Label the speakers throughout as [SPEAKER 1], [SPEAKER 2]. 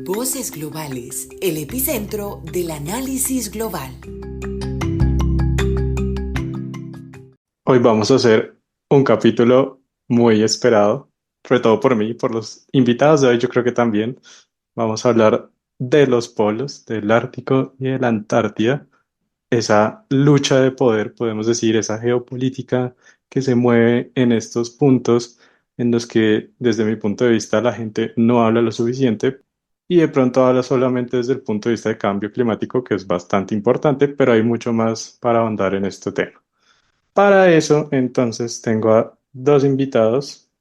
[SPEAKER 1] Voces Globales, el epicentro del análisis global.
[SPEAKER 2] Hoy vamos a hacer un capítulo muy esperado, sobre todo por mí, por los invitados de hoy, yo creo que también. Vamos a hablar de los polos, del Ártico y de la Antártida, esa lucha de poder, podemos decir, esa geopolítica que se mueve en estos puntos en los que, desde mi punto de vista, la gente no habla lo suficiente y de pronto habla solamente desde el punto de vista de cambio climático, que es bastante importante, pero hay mucho más para ahondar en este tema. Para eso, entonces, tengo a dos invitados.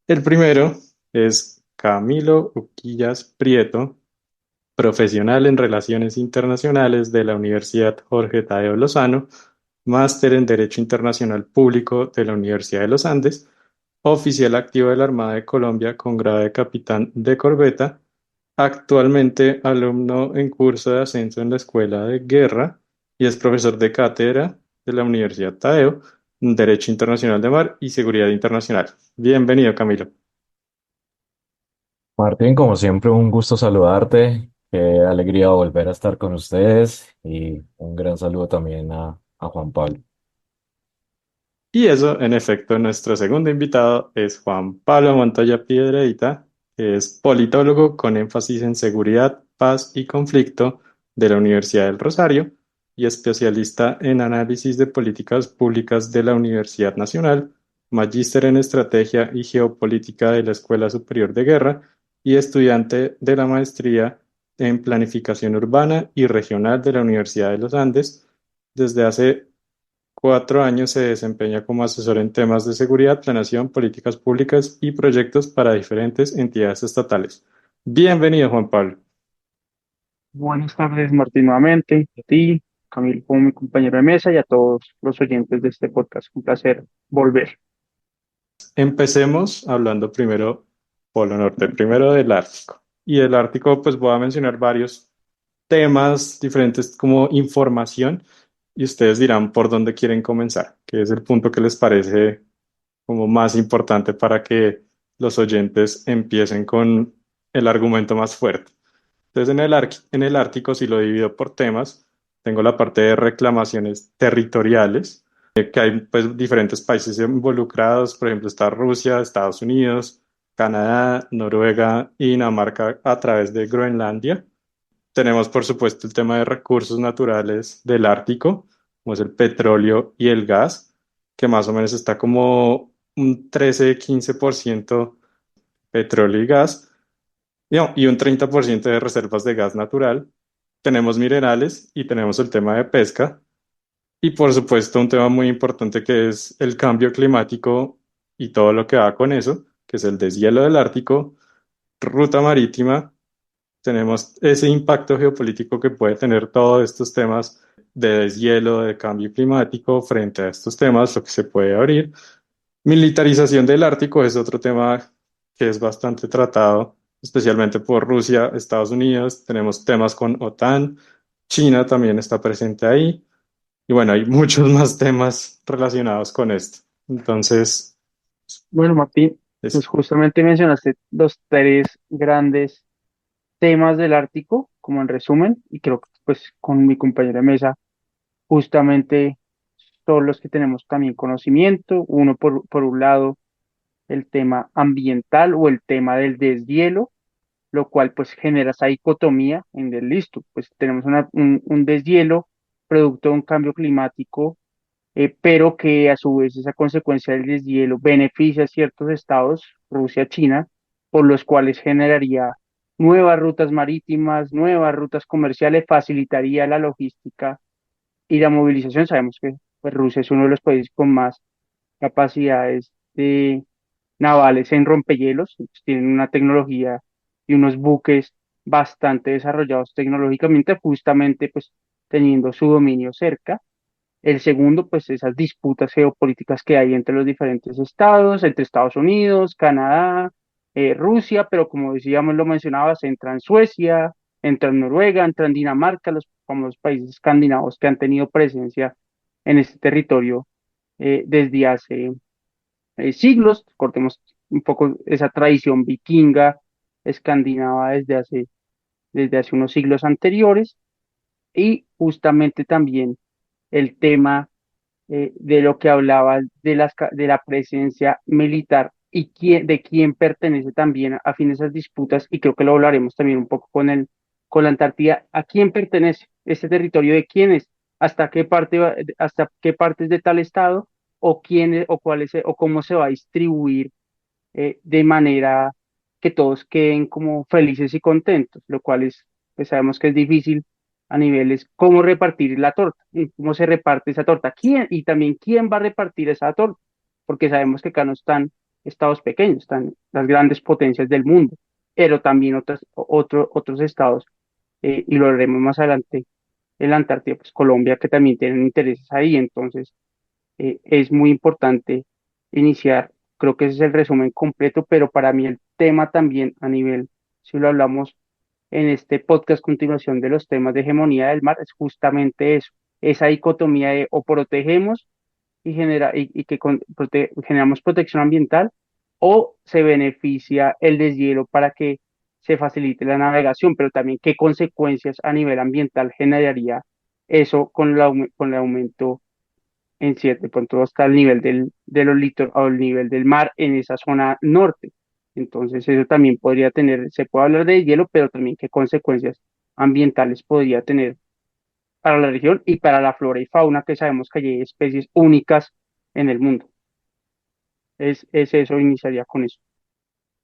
[SPEAKER 2] El primero es Camilo Uquillas Prieto, profesional en Relaciones Internacionales de la Universidad Jorge Tadeo Lozano, máster en Derecho Internacional Público de la Universidad de los Andes, oficial activo de la Armada de Colombia con grado de capitán de corbeta, actualmente alumno en curso de ascenso en la Escuela de Guerra y es profesor de cátedra de la Universidad Tadeo, en Derecho Internacional de Mar y Seguridad Internacional. Bienvenido, Camilo.
[SPEAKER 3] Martín, como siempre, un gusto saludarte. Qué alegría volver a estar con ustedes y un gran saludo también a Juan Pablo.
[SPEAKER 2] Y eso, en efecto, nuestro segundo invitado es Juan Pablo Montoya Piedradita, que es politólogo con énfasis en seguridad, paz y conflicto de la Universidad del Rosario y especialista en análisis de políticas públicas de la Universidad Nacional, magíster en estrategia y geopolítica de la Escuela Superior de Guerra y estudiante de la maestría en planificación urbana y regional de la Universidad de los Andes. Desde hace 4 años se desempeña como asesor en temas de seguridad, planeación, políticas públicas y proyectos para diferentes entidades estatales. Bienvenido, Juan Pablo.
[SPEAKER 4] Buenas tardes, Martín, nuevamente, a ti, Camilo, como mi compañero de mesa y a todos los oyentes de este podcast. Un placer volver.
[SPEAKER 2] Empecemos hablando primero Polo Norte, primero del Ártico. Y del Ártico, pues voy a mencionar varios temas diferentes como información y ustedes dirán por dónde quieren comenzar, que es el punto que les parece como más importante para que los oyentes empiecen con el argumento más fuerte. Entonces, en el Ártico, si lo divido por temas, tengo la parte de reclamaciones territoriales, que hay pues diferentes países involucrados, por ejemplo, está Rusia, Estados Unidos, Canadá, Noruega y Dinamarca a través de Groenlandia. Tenemos, por supuesto, el tema de recursos naturales del Ártico, como es el petróleo y el gas, que más o menos está como un 13-15% petróleo y gas, y un 30% de reservas de gas natural. Tenemos minerales y tenemos el tema de pesca. Y por supuesto, un tema muy importante que es el cambio climático y todo lo que va con eso, que es el deshielo del Ártico, ruta marítima. Tenemos ese impacto geopolítico que puede tener todos estos temas de deshielo, de cambio climático frente a estos temas, lo que se puede abrir. Militarización del Ártico es otro tema que es bastante tratado, especialmente por Rusia, Estados Unidos. Tenemos temas con OTAN, China también está presente ahí. Y bueno, hay muchos más temas relacionados con esto. Entonces,
[SPEAKER 4] Bueno, Martín, pues
[SPEAKER 2] es,
[SPEAKER 4] justamente mencionaste los tres grandes temas del Ártico, como en resumen, y creo que pues con mi compañero de mesa, justamente todos los que tenemos también conocimiento, uno por un lado, el tema ambiental o el tema del deshielo, lo cual pues genera esa dicotomía en el listo, pues tenemos un deshielo producto de un cambio climático, pero que a su vez esa consecuencia del deshielo beneficia a ciertos estados, Rusia, China, por los cuales generaría nuevas rutas marítimas, nuevas rutas comerciales, facilitaría la logística y la movilización. Sabemos que pues, Rusia es uno de los países con más capacidades navales en rompehielos, pues, tienen una tecnología y unos buques bastante desarrollados tecnológicamente, justamente pues teniendo su dominio cerca. El segundo, pues esas disputas geopolíticas que hay entre los diferentes estados, entre Estados Unidos, Canadá, Rusia, pero como decíamos, lo mencionabas, entra en Suecia, entra en Noruega, entra en Dinamarca, los famosos países escandinavos que han tenido presencia en este territorio desde hace siglos. Cortemos un poco esa tradición vikinga escandinava desde hace desde hace unos siglos anteriores y justamente también el tema de lo que hablaba de de la presencia militar y de quién pertenece también a fin de esas disputas, y creo que lo hablaremos también un poco con la Antártida, a quién pertenece este territorio, de quién es, hasta qué parte, hasta qué partes de tal estado, o quién o cuál es, o cómo se va a distribuir de manera que todos queden como felices y contentos, lo cual es, pues sabemos que es difícil a niveles cómo repartir la torta, y cómo se reparte esa torta, quién y también quién va a repartir esa torta, porque sabemos que acá no están estados pequeños, están las grandes potencias del mundo, pero también otros estados, y lo veremos más adelante en la Antártida, pues Colombia, que también tienen intereses ahí, entonces es muy importante iniciar. Creo que ese es el resumen completo, pero para mí el tema también a nivel, si lo hablamos en este podcast continuación de los temas de hegemonía del mar, es justamente eso, esa dicotomía de o protegemos y que generamos protección ambiental, o se beneficia el deshielo para que se facilite la navegación, pero también qué consecuencias a nivel ambiental generaría eso con con el aumento en cierto punto hasta el nivel de los o el nivel del mar en esa zona norte. Entonces eso también podría tener, se puede hablar de hielo, pero también qué consecuencias ambientales podría tener para la región y para la flora y fauna, que sabemos que hay especies únicas en el mundo. Es eso, iniciaría con eso.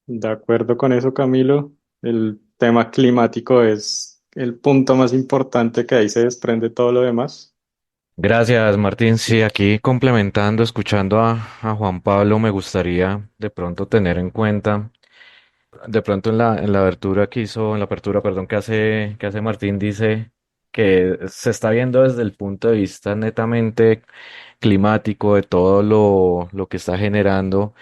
[SPEAKER 2] De acuerdo con eso, Camilo. El tema climático es el punto más importante, que ahí se desprende todo lo demás.
[SPEAKER 3] Gracias, Martín. Sí, aquí complementando, escuchando a Juan Pablo, me gustaría de pronto tener en cuenta, de pronto en la abertura que hizo, en la apertura, perdón, que hace Martín, dice que se está viendo desde el punto de vista netamente climático, de todo lo que está generando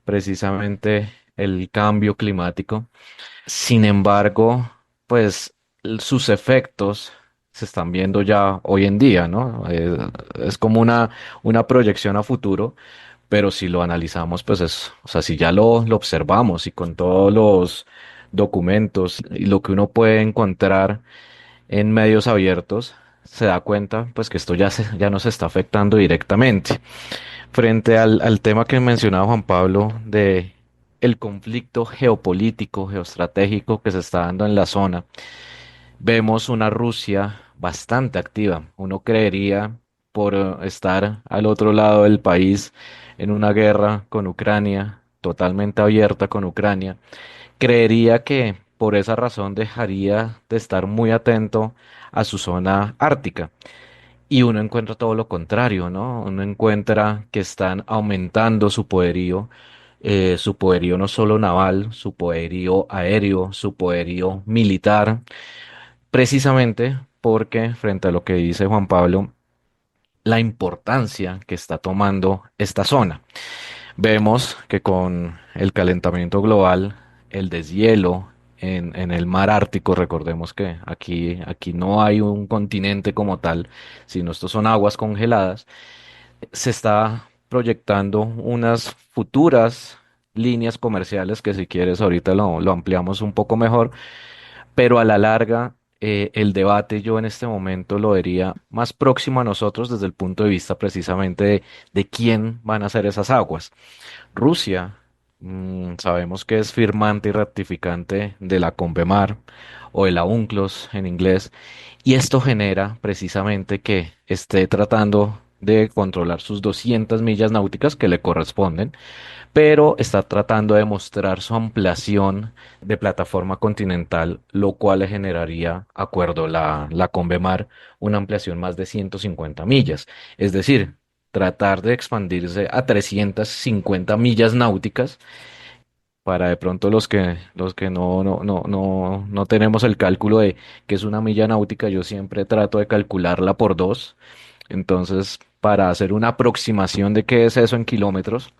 [SPEAKER 3] precisamente el cambio climático. Sin embargo, pues sus efectos se están viendo ya hoy en día, ¿no? Es como una proyección a futuro, pero si lo analizamos, pues es, o sea, si ya lo observamos y con todos los documentos y lo que uno puede encontrar en medios abiertos, se da cuenta, pues que esto ya nos está afectando directamente. Frente al tema que mencionaba Juan Pablo de el conflicto geopolítico, geoestratégico que se está dando en la zona, vemos una Rusia bastante activa. Uno creería, por estar al otro lado del país en una guerra con Ucrania, totalmente abierta con Ucrania, creería que por esa razón dejaría de estar muy atento a su zona ártica. Y uno encuentra todo lo contrario, ¿no? Uno encuentra que están aumentando su poderío no solo naval, su poderío aéreo, su poderío militar, precisamente porque, frente a lo que dice Juan Pablo, la importancia que está tomando esta zona. Vemos que con el calentamiento global, el deshielo en el mar Ártico, recordemos que aquí no hay un continente como tal, sino estos son aguas congeladas, se está proyectando unas futuras líneas comerciales que si quieres ahorita lo ampliamos un poco mejor, pero a la larga el debate yo en este momento lo vería más próximo a nosotros desde el punto de vista precisamente de quién van a ser esas aguas. Rusia, sabemos que es firmante y ratificante de la Convemar o de la UNCLOS en inglés, y esto genera precisamente que esté tratando de controlar sus 200 millas náuticas que le corresponden, pero está tratando de mostrar su ampliación de plataforma continental, lo cual le generaría, acuerdo la Convemar, una ampliación más de 150 millas. Es decir, tratar de expandirse a 350 millas náuticas. Para de pronto los que no tenemos el cálculo de qué es una milla náutica, yo siempre trato de calcularla por dos. Entonces, para hacer una aproximación de qué es eso en kilómetros,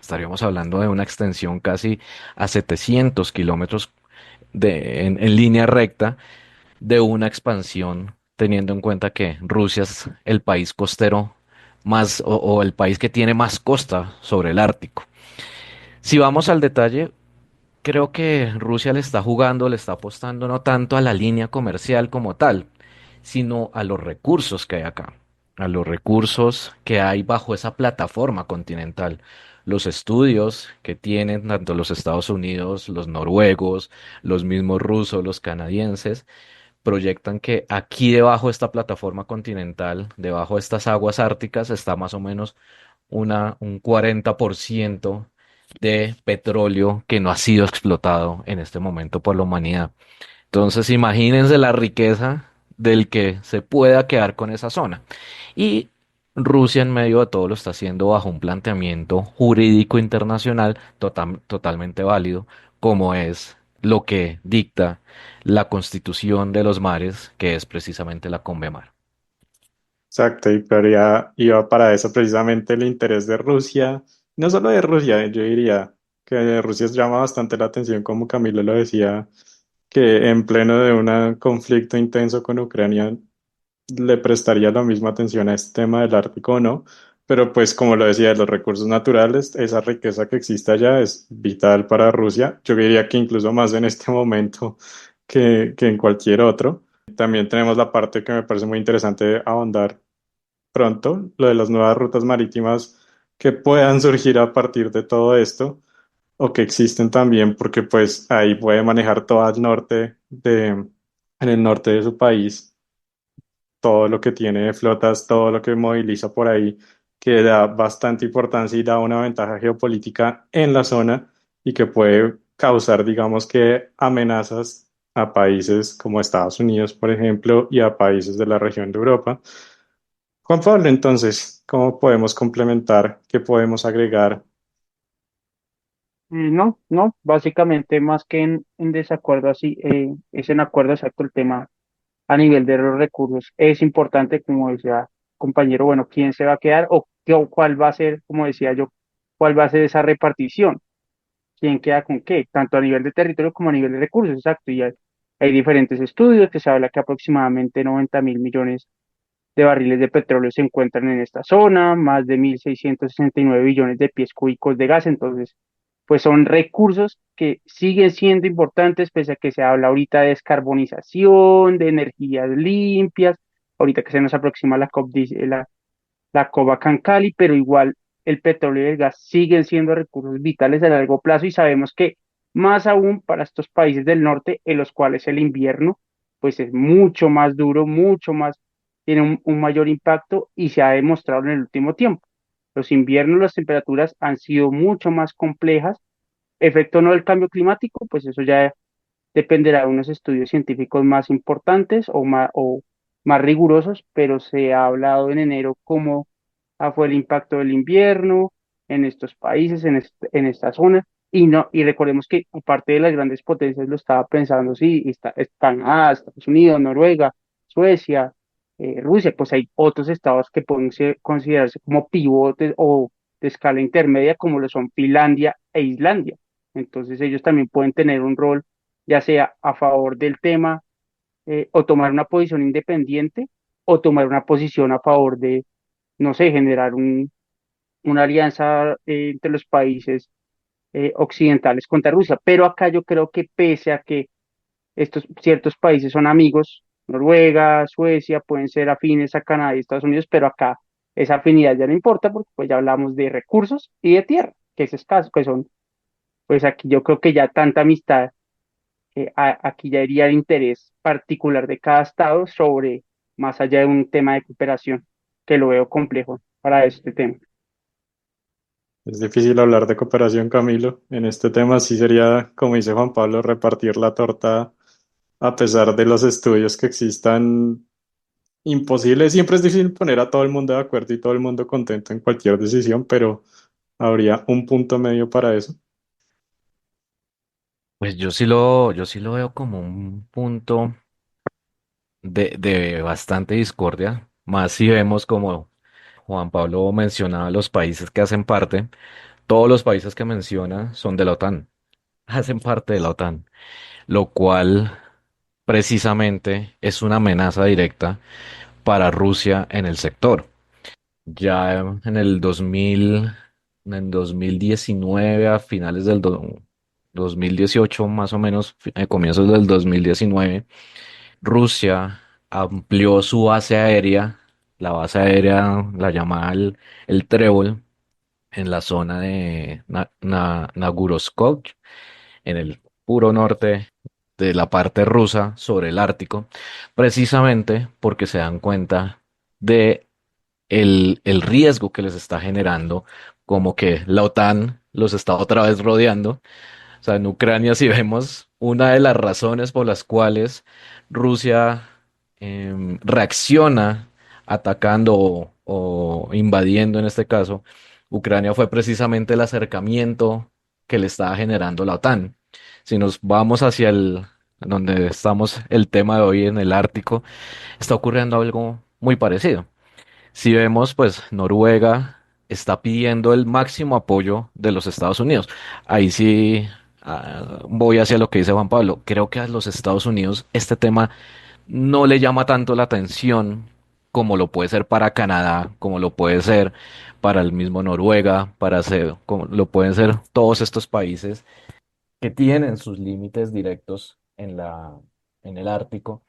[SPEAKER 3] estaríamos hablando de una extensión casi a 700 kilómetros en línea recta de una expansión, teniendo en cuenta que Rusia es el país costero más o el país que tiene más costa sobre el Ártico. Si vamos al detalle, Creo que Rusia le está jugando, le está apostando no tanto a la línea comercial como tal, sino a los recursos que hay acá, a los recursos que hay bajo esa plataforma continental, los estudios que tienen tanto los Estados Unidos, los noruegos, los mismos rusos, los canadienses, proyectan que aquí debajo de esta plataforma continental, debajo de estas aguas árticas, está más o menos un 40% de petróleo que no ha sido explotado en este momento por la humanidad. Entonces, imagínense la riqueza del que se pueda quedar con esa zona. Y Rusia en medio de todo lo está haciendo bajo un planteamiento jurídico internacional totalmente válido, como es lo que dicta la Constitución de los Mares, que es precisamente la Convemar.
[SPEAKER 2] Exacto, y pero ya iba para eso precisamente el interés de Rusia, no solo de Rusia, yo diría que de Rusia llama bastante la atención, como Camilo lo decía, que en pleno de un conflicto intenso con Ucrania le prestaría la misma atención a este tema del Ártico o no, pero pues como lo decía, de los recursos naturales, esa riqueza que existe allá es vital para Rusia, yo diría que incluso más en este momento que en cualquier otro. También tenemos la parte que me parece muy interesante ahondar pronto, lo de las nuevas rutas marítimas que puedan surgir a partir de todo esto o que existen también, porque pues ahí puede manejar todo el norte en el norte de su país, todo lo que tiene de flotas, todo lo que moviliza por ahí, que da bastante importancia y da una ventaja geopolítica en la zona y que puede causar, digamos que, amenazas a países como Estados Unidos, por ejemplo, y a países de la región de Europa. Juan Pablo, entonces, ¿cómo podemos complementar? ¿Qué podemos agregar?
[SPEAKER 4] No, no, básicamente más que en desacuerdo así, es en acuerdo exacto el tema a nivel de los recursos. Es importante, como decía compañero, bueno, quién se va a quedar o cuál va a ser, como decía yo, cuál va a ser esa repartición, quién queda con qué, tanto a nivel de territorio como a nivel de recursos, exacto. Y hay diferentes estudios que se habla que aproximadamente 90.000 millones de barriles de petróleo se encuentran en esta zona, más de 1.669 billones de pies cúbicos de gas. Entonces, pues son recursos que siguen siendo importantes, pese a que se habla ahorita de descarbonización, de energías limpias, ahorita que se nos aproxima la la COP Cancali, pero igual el petróleo y el gas siguen siendo recursos vitales a largo plazo y sabemos que más aún para estos países del norte, en los cuales el invierno pues es mucho más duro, mucho más, tiene un mayor impacto y se ha demostrado en el último tiempo. Los inviernos, las temperaturas han sido mucho más complejas, efecto no del cambio climático, pues eso ya dependerá de unos estudios científicos más importantes o más rigurosos, pero se ha hablado en enero cómo fue el impacto del invierno en estos países, en esta zona. Y no, y recordemos que aparte de las grandes potencias lo estaba pensando, sí, están Estados Unidos, Noruega, Suecia, Rusia, pues hay otros estados que pueden considerarse como pivotes o de escala intermedia, como lo son Finlandia e Islandia. Entonces ellos también pueden tener un rol, ya sea a favor del tema, o tomar una posición independiente, o tomar una posición a favor de, no sé, generar una alianza entre los países occidentales contra Rusia. Pero acá yo creo que pese a que estos ciertos países son amigos, Noruega, Suecia, pueden ser afines a Canadá y Estados Unidos, pero acá esa afinidad ya no importa porque pues ya hablamos de recursos y de tierra, que es escaso, que son, pues aquí yo creo que ya tanta amistad, aquí ya iría el interés particular de cada estado sobre más allá de un tema de cooperación, que lo veo complejo para este tema.
[SPEAKER 2] Es difícil hablar de cooperación, Camilo. En este tema sí sería, como dice Juan Pablo, repartir la torta a pesar de los estudios que existan. Imposible, siempre es difícil poner a todo el mundo de acuerdo y todo el mundo contento en cualquier decisión, pero habría un punto medio para eso.
[SPEAKER 3] Pues yo sí lo veo como un punto de bastante discordia, más si vemos como Juan Pablo mencionaba los países que hacen parte, todos los países que menciona son de la OTAN, hacen parte de la OTAN, lo cual precisamente es una amenaza directa para Rusia en el sector. Ya en el 2019, a finales 2018, más o menos, comienzos del 2019, Rusia amplió su base aérea, la base aérea la llamaba el Trébol, en la zona de Nagurskov, en el puro norte de la parte rusa sobre el Ártico, precisamente porque se dan cuenta de el riesgo que les está generando, como que la OTAN los está otra vez rodeando. O sea, en Ucrania, si vemos, una de las razones por las cuales Rusia reacciona atacando o invadiendo, en este caso, Ucrania, fue precisamente el acercamiento que le estaba generando la OTAN. Si nos vamos hacia donde estamos, el tema de hoy en el Ártico, está ocurriendo algo muy parecido. Si vemos, pues Noruega está pidiendo el máximo apoyo de los Estados Unidos. Ahí sí, voy hacia lo que dice Juan Pablo. Creo que a los Estados Unidos este tema no le llama tanto la atención como lo puede ser para Canadá, como lo puede ser para el mismo Noruega, como lo pueden ser todos estos países que tienen sus límites directos en el Ártico.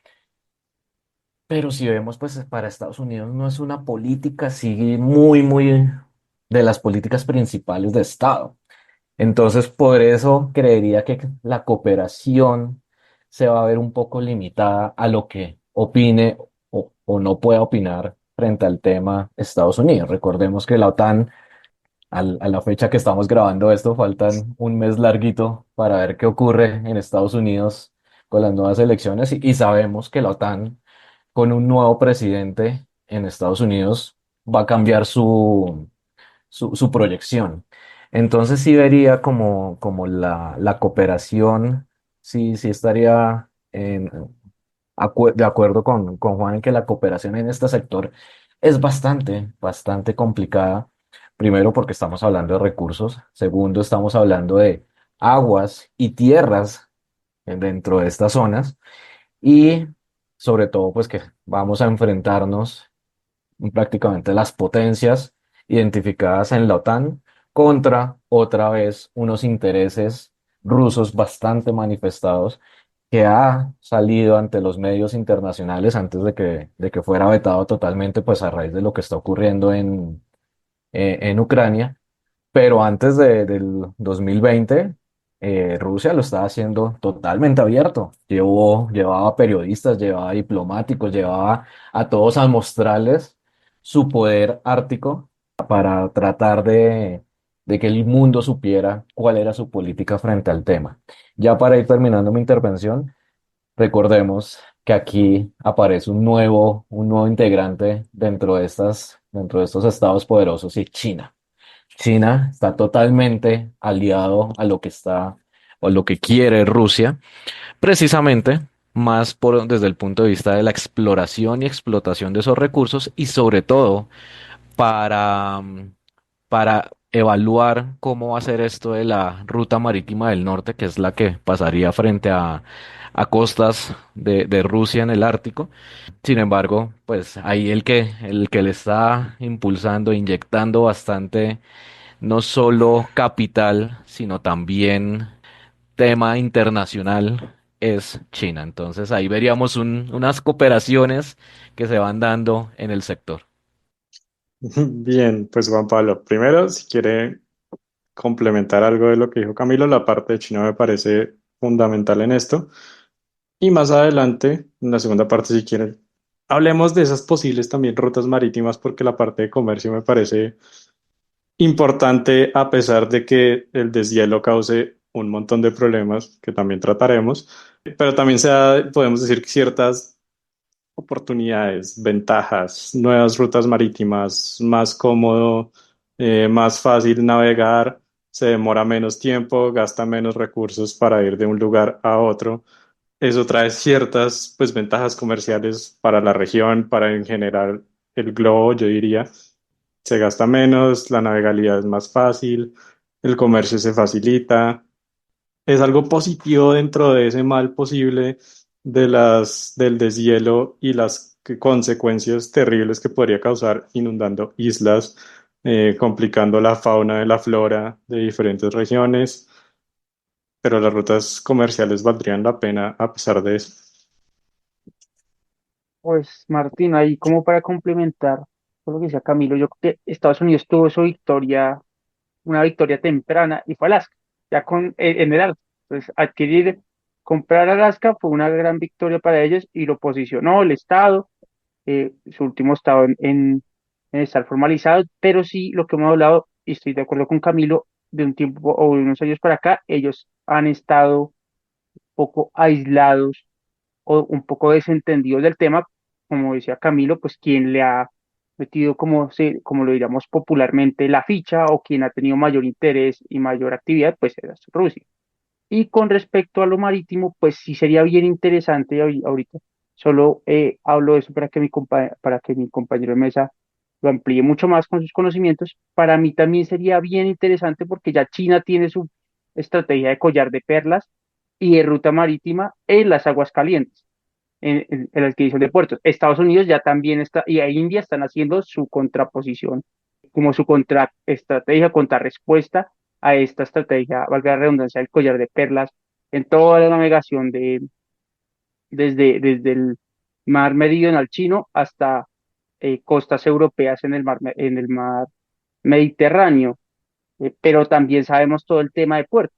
[SPEAKER 3] Pero si vemos, pues para Estados Unidos no es una política así muy de las políticas principales de Estado. Entonces, por eso creería que la cooperación se va a ver un poco limitada a lo que opine o no pueda opinar frente al tema Estados Unidos. Recordemos que la OTAN, a la fecha que estamos grabando esto, faltan un mes larguito para ver qué ocurre en Estados Unidos con las nuevas elecciones y sabemos que la OTAN con un nuevo presidente en Estados Unidos va a cambiar su proyección. Entonces sí vería como la cooperación, sí estaría de acuerdo con Juan en que la cooperación en este sector es bastante complicada. Primero porque estamos hablando de recursos, segundo estamos hablando de aguas y tierras dentro de estas zonas y sobre todo, pues que vamos a enfrentarnos prácticamente las potencias identificadas en la OTAN contra otra vez unos intereses rusos bastante manifestados que ha salido ante los medios internacionales antes de que fuera vetado totalmente, pues a raíz de lo que está ocurriendo en Ucrania, pero antes del 2020, Rusia lo estaba haciendo totalmente abierto. Llevaba periodistas, llevaba diplomáticos, llevaba a todos a mostrarles su poder ártico para tratar de que el mundo supiera cuál era su política frente al tema. Ya para ir terminando mi intervención, recordemos que aquí aparece un nuevo integrante dentro de estos estados poderosos y China. China está totalmente aliado a lo que está o lo que quiere Rusia, precisamente más desde el punto de vista de la exploración y explotación de esos recursos y sobre todo para evaluar cómo va a ser esto de la ruta marítima del norte, que es la que pasaría frente a costas de Rusia en el Ártico. Sin embargo, pues ahí el que le está impulsando, inyectando bastante no solo capital, sino también tema internacional es China. Entonces ahí veríamos unas cooperaciones que se van dando en el sector.
[SPEAKER 2] Bien, pues Juan Pablo, primero, si quiere complementar algo de lo que dijo Camilo, la parte de China me parece fundamental en esto. Y más adelante, en la segunda parte, si quieren, hablemos de esas posibles también rutas marítimas, porque la parte de comercio me parece importante, a pesar de que el deshielo cause un montón de problemas que también trataremos, pero también podemos decir que ciertas oportunidades, ventajas, nuevas rutas marítimas, más cómodo, más fácil navegar, se demora menos tiempo, gasta menos recursos para ir de un lugar a otro. Eso trae ciertas, pues, ventajas comerciales para la región, para en general el globo, yo diría. Se gasta menos, la navegabilidad es más fácil, el comercio se facilita. Es algo positivo dentro de ese mal posible del deshielo y las consecuencias terribles que podría causar inundando islas, complicando la fauna y la flora de diferentes regiones. pero las rutas comerciales valdrían la pena a pesar de eso.
[SPEAKER 4] Pues Martín, ahí como para complementar todo lo que decía Camilo, yo creo que Estados Unidos tuvo su victoria, una victoria temprana y fue Alaska, ya en el Ártico. Entonces, comprar Alaska fue una gran victoria para ellos y lo posicionó el Estado, su último estado en estar formalizado, pero sí lo que hemos hablado, y estoy de acuerdo con Camilo, de un tiempo o de unos años para acá, ellos han estado un poco aislados o un poco desentendidos del tema, como decía Camilo, pues quien le ha metido, como lo diríamos popularmente, la ficha o quien ha tenido mayor interés y mayor actividad, pues es Rusia. Y con respecto a lo marítimo, pues sí sería bien interesante ahorita. Solo hablo de eso para que mi compañero de mesa lo amplíe mucho más con sus conocimientos. Para mí también sería bien interesante porque ya China tiene su estrategia de collar de perlas y de ruta marítima en las aguas calientes, en la adquisición de puertos. Estados Unidos ya también está, y a India están haciendo su contraposición, como su contraestrategia, contrarrespuesta a esta estrategia, valga la redundancia, del collar de perlas en toda la navegación desde el mar meridional chino hasta costas europeas en el mar Mediterráneo. Pero también sabemos todo el tema de puertos.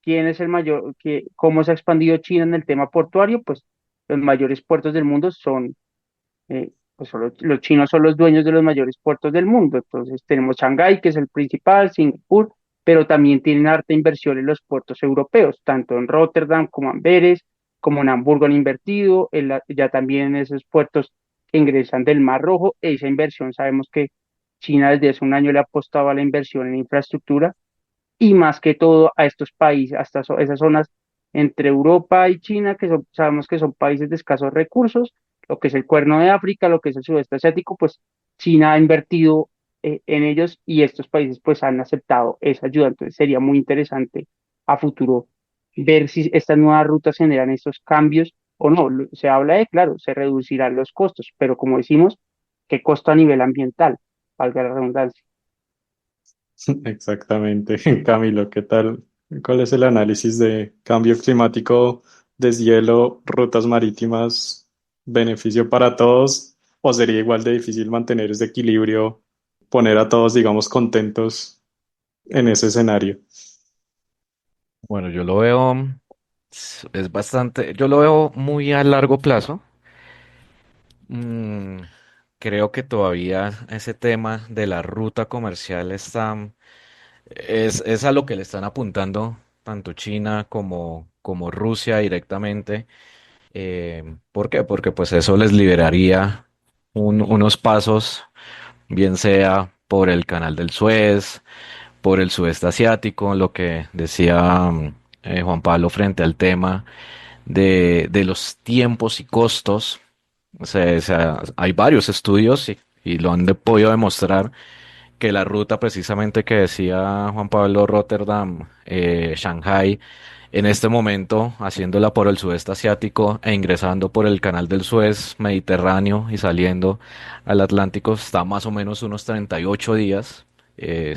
[SPEAKER 4] ¿Quién es el mayor, cómo se ha expandido China en el tema portuario? Pues los mayores puertos del mundo pues los chinos son los dueños de los mayores puertos del mundo. Entonces tenemos Shanghái, que es el principal, Singapur, pero también tienen harta inversión en los puertos europeos, tanto en Rotterdam como Amberes, como en Hamburgo han invertido, ya también en esos puertos que ingresan del Mar Rojo. Esa inversión sabemos que China desde hace un año le ha apostado a la inversión en infraestructura y más que todo a estos países, hasta esas zonas entre Europa y China, sabemos que son países de escasos recursos, lo que es el Cuerno de África, lo que es el sudeste asiático, pues China ha invertido en ellos y estos países pues han aceptado esa ayuda. Entonces sería muy interesante a futuro ver si estas nuevas rutas generan estos cambios o no. Se habla de, claro, se reducirán los costos, pero como decimos, ¿qué costo a nivel ambiental? Valga la redundancia.
[SPEAKER 2] Exactamente. Camilo, ¿qué tal? ¿Cuál es el análisis de cambio climático, deshielo, rutas marítimas, beneficio para todos? ¿O sería igual de difícil mantener ese equilibrio, poner a todos, digamos, contentos en ese escenario?
[SPEAKER 3] Bueno, yo lo veo, es bastante, yo lo veo muy a largo plazo. Mm, creo que todavía ese tema de la ruta comercial es a lo que le están apuntando tanto China como Rusia directamente. ¿Por qué? Porque pues eso les liberaría unos pasos, bien sea por el canal del Suez, por el sudeste asiático, lo que decía Juan Pablo frente al tema de los tiempos y costos. O sea, hay varios estudios y lo han podido demostrar que la ruta precisamente que decía Juan Pablo, Rotterdam, Shanghai, en este momento haciéndola por el sudeste asiático e ingresando por el canal del Suez, Mediterráneo y saliendo al Atlántico está más o menos unos 38 días. En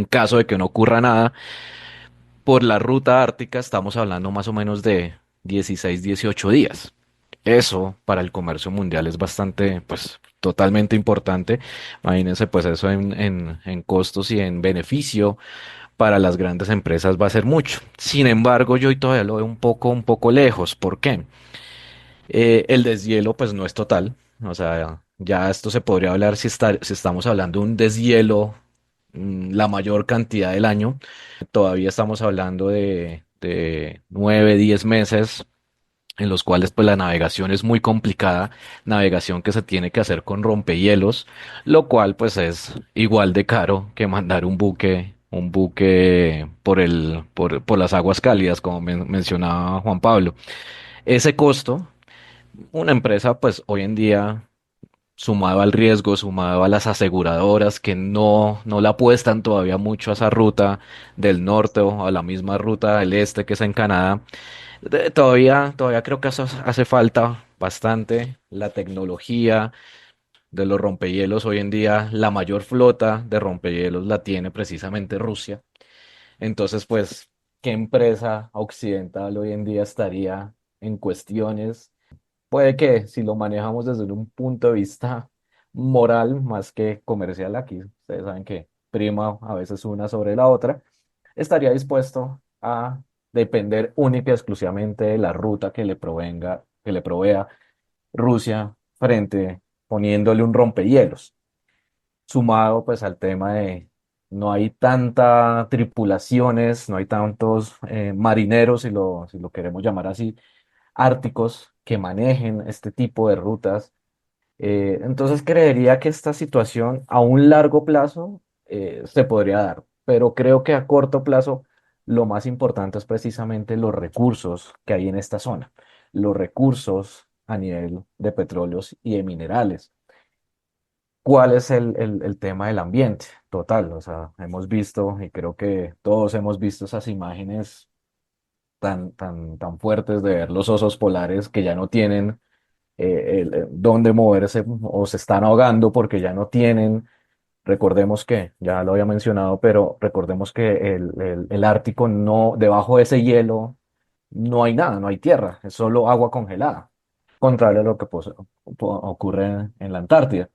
[SPEAKER 3] caso de que no ocurra nada, por la ruta ártica estamos hablando más o menos de 16, 18 días. Eso para el comercio mundial es bastante, pues, totalmente importante. Imagínense, pues, eso en costos y en beneficio para las grandes empresas va a ser mucho. Sin embargo, yo todavía lo veo un poco lejos. ¿Por qué? El deshielo, pues, no es total. O sea, ya esto se podría hablar si estamos hablando de un deshielo la mayor cantidad del año. Todavía estamos hablando de 9, 10 meses en los cuales pues la navegación es muy complicada, navegación que se tiene que hacer con rompehielos, lo cual pues es igual de caro que mandar un buque por las aguas cálidas, como mencionaba Juan Pablo. Ese costo, una empresa pues hoy en día sumado al riesgo, sumado a las aseguradoras que no la apuestan todavía mucho a esa ruta del norte o a la misma ruta del este que es en Canadá. Todavía creo que eso hace falta bastante. La tecnología de los rompehielos hoy en día, la mayor flota de rompehielos la tiene precisamente Rusia. Entonces, pues, ¿qué empresa occidental hoy en día estaría en cuestiones? Puede que si lo manejamos desde un punto de vista moral más que comercial, aquí ustedes saben que prima a veces una sobre la otra, estaría dispuesto a depender única y exclusivamente de la ruta que le provea Rusia frente, poniéndole un rompehielos, sumado pues al tema de no hay tanta tripulaciones, no hay tantos marineros, si lo queremos llamar así, árticos que manejen este tipo de rutas. Entonces creería que esta situación a un largo plazo se podría dar, pero creo que a corto plazo lo más importante es precisamente los recursos que hay en esta zona, los recursos a nivel de petróleos y de minerales. ¿Cuál es el tema del ambiente? Total, o sea, hemos visto y creo que todos hemos visto esas imágenes tan fuertes de ver los osos polares que ya no tienen dónde moverse o se están ahogando porque ya no tienen, recordemos que, ya lo había mencionado, pero recordemos que el Ártico no, debajo de ese hielo no hay nada, no hay tierra, es solo agua congelada, contrario a lo que ocurre en la Antártida.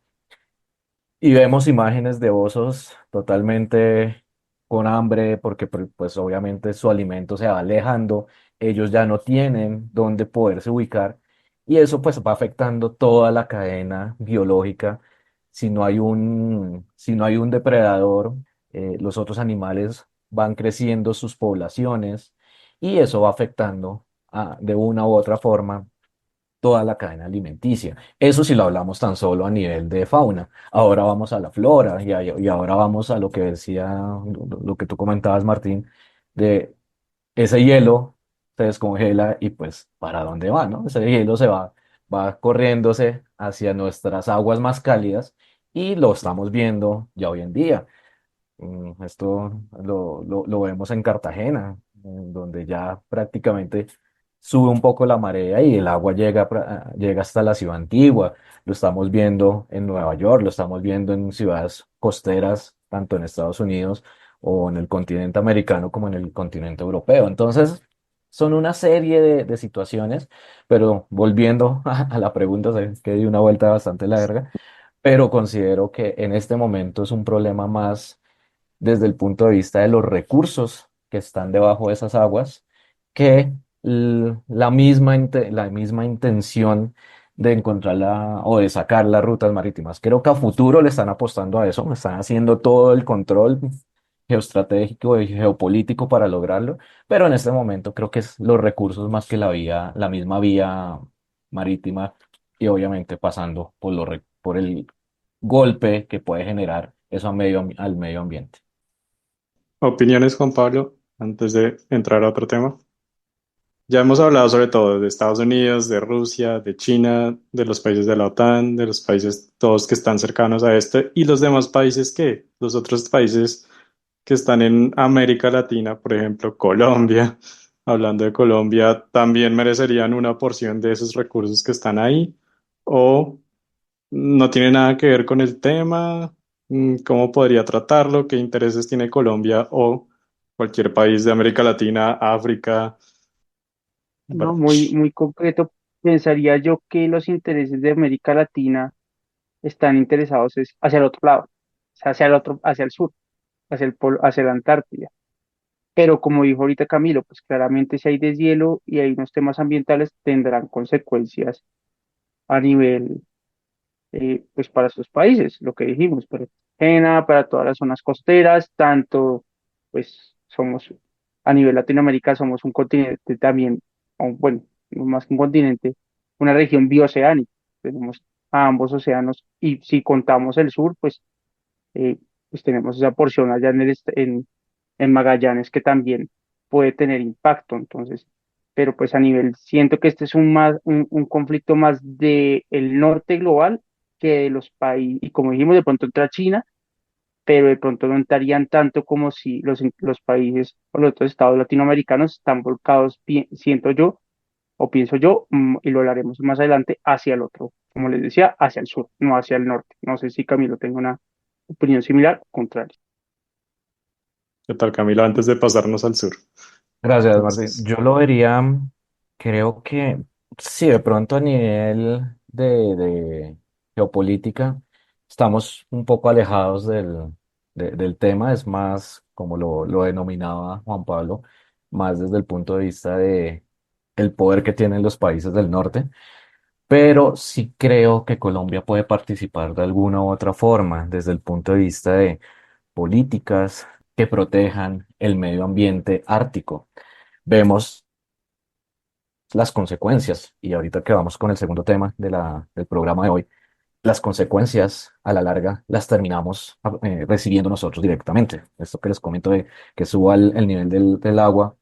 [SPEAKER 3] Y vemos imágenes de osos totalmente con hambre porque pues obviamente su alimento se va alejando, ellos ya no tienen dónde poderse ubicar y eso pues va afectando toda la cadena biológica. Si no hay un depredador, los otros animales van creciendo sus poblaciones y eso va afectando de una u otra forma toda la cadena alimenticia. Eso si lo hablamos tan solo a nivel de fauna. Ahora vamos a la flora y ahora vamos a lo que decía, lo que tú comentabas, Martín, de ese hielo se descongela y pues ¿para dónde va, no? Ese hielo va corriéndose hacia nuestras aguas más cálidas y lo estamos viendo ya hoy en día. Esto lo vemos en Cartagena, en donde ya prácticamente sube un poco la marea y el agua llega hasta la ciudad antigua. Lo estamos viendo en Nueva York, lo estamos viendo en ciudades costeras, tanto en Estados Unidos o en el continente americano como en el continente europeo. Entonces, son una serie de situaciones, pero volviendo a la pregunta, sé que di una vuelta bastante larga, pero considero que en este momento es un problema más desde el punto de vista de los recursos que están debajo de esas aguas, que la misma intención de encontrarla o de sacar las rutas marítimas. Creo que a futuro le están apostando a eso, están haciendo todo el control geoestratégico y geopolítico para lograrlo, pero en este momento creo que es los recursos más que la misma vía marítima y obviamente pasando por el golpe que puede generar eso al medio ambiente.
[SPEAKER 2] Opiniones, Juan Pablo, antes de entrar a otro tema. Ya hemos hablado sobre todo de Estados Unidos, de Rusia, de China, de los países de la OTAN, de los países todos que están cercanos a este y los demás países que, los otros países que están en América Latina, por ejemplo, Colombia. Hablando de Colombia, también merecerían una porción de esos recursos que están ahí o no tiene nada que ver con el tema. ¿Cómo podría tratarlo? ¿Qué intereses tiene Colombia o cualquier país de América Latina, África?
[SPEAKER 4] No, muy concreto. Pensaría yo que los intereses de América Latina están interesados es hacia el otro lado, o sea, hacia el otro, hacia el sur, hacia el polo, hacia la Antártida. Pero como dijo ahorita Camilo, pues claramente si hay deshielo y hay unos temas ambientales tendrán consecuencias a nivel, pues para estos países, lo que dijimos, para Cartagena, para todas las zonas costeras, tanto, pues somos, a nivel Latinoamérica somos un continente también, o bueno, no más que un continente, una región bioceánica, tenemos a ambos océanos y si contamos el sur, eh, pues tenemos esa porción allá en Magallanes que también puede tener impacto. Entonces, pero pues a nivel, siento que este es un conflicto más de el norte global que de los países, y como dijimos, de pronto entra China, pero de pronto no entrarían tanto como si los países o los otros estados latinoamericanos están volcados, siento yo, o pienso yo, y lo hablaremos más adelante, hacia el otro, como les decía, hacia el sur, no hacia el norte. No sé si Camilo tenga una opinión similar o contraria.
[SPEAKER 2] ¿Qué tal, Camilo? Antes de pasarnos al sur.
[SPEAKER 3] Gracias, Martín.
[SPEAKER 2] Entonces,
[SPEAKER 3] Yo lo vería, creo que sí, de pronto a nivel de geopolítica estamos un poco alejados del tema, es más, como lo denominaba Juan Pablo, más desde el punto de vista de el poder que tienen los países del norte, pero sí creo que Colombia puede participar de alguna u otra forma desde el punto de vista de políticas que protejan el medio ambiente ártico. Vemos las consecuencias, y ahorita que vamos con el segundo tema del programa de hoy, las consecuencias a la larga las terminamos recibiendo nosotros directamente. Esto que les comento de que suba el nivel del agua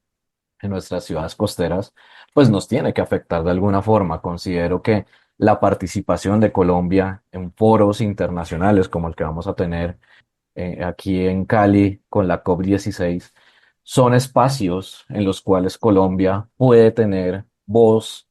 [SPEAKER 3] en nuestras ciudades costeras, pues nos tiene que afectar de alguna forma. Considero que la participación de Colombia en foros internacionales como el que vamos a tener aquí en Cali con la COP16, son espacios en los cuales Colombia puede tener voz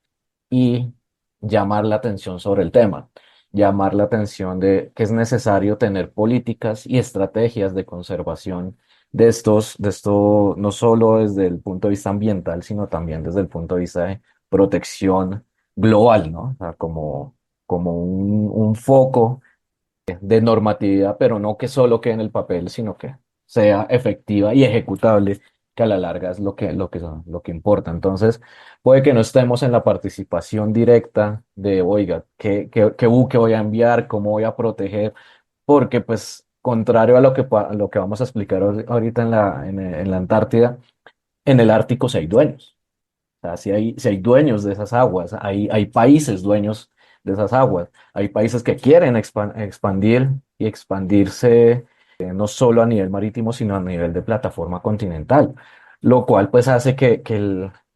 [SPEAKER 3] y llamar la atención sobre el tema, llamar la atención de que es necesario tener políticas y estrategias de conservación de esto no solo desde el punto de vista ambiental, sino también desde el punto de vista de protección global, ¿no? O sea, como un foco de normatividad, pero no que solo quede en el papel, sino que sea efectiva y ejecutable, que a la larga es lo que importa. Entonces, puede que no estemos en la participación directa de, oiga, qué buque voy a enviar, cómo voy a proteger, porque pues, contrario a a lo que vamos a explicar ahorita en la Antártida, en el Ártico sí hay dueños. O sea, si hay dueños de esas aguas, hay países dueños de esas aguas, hay países que quieren expandir y expandirse no solo a nivel marítimo, sino a nivel de plataforma continental, lo cual pues hace que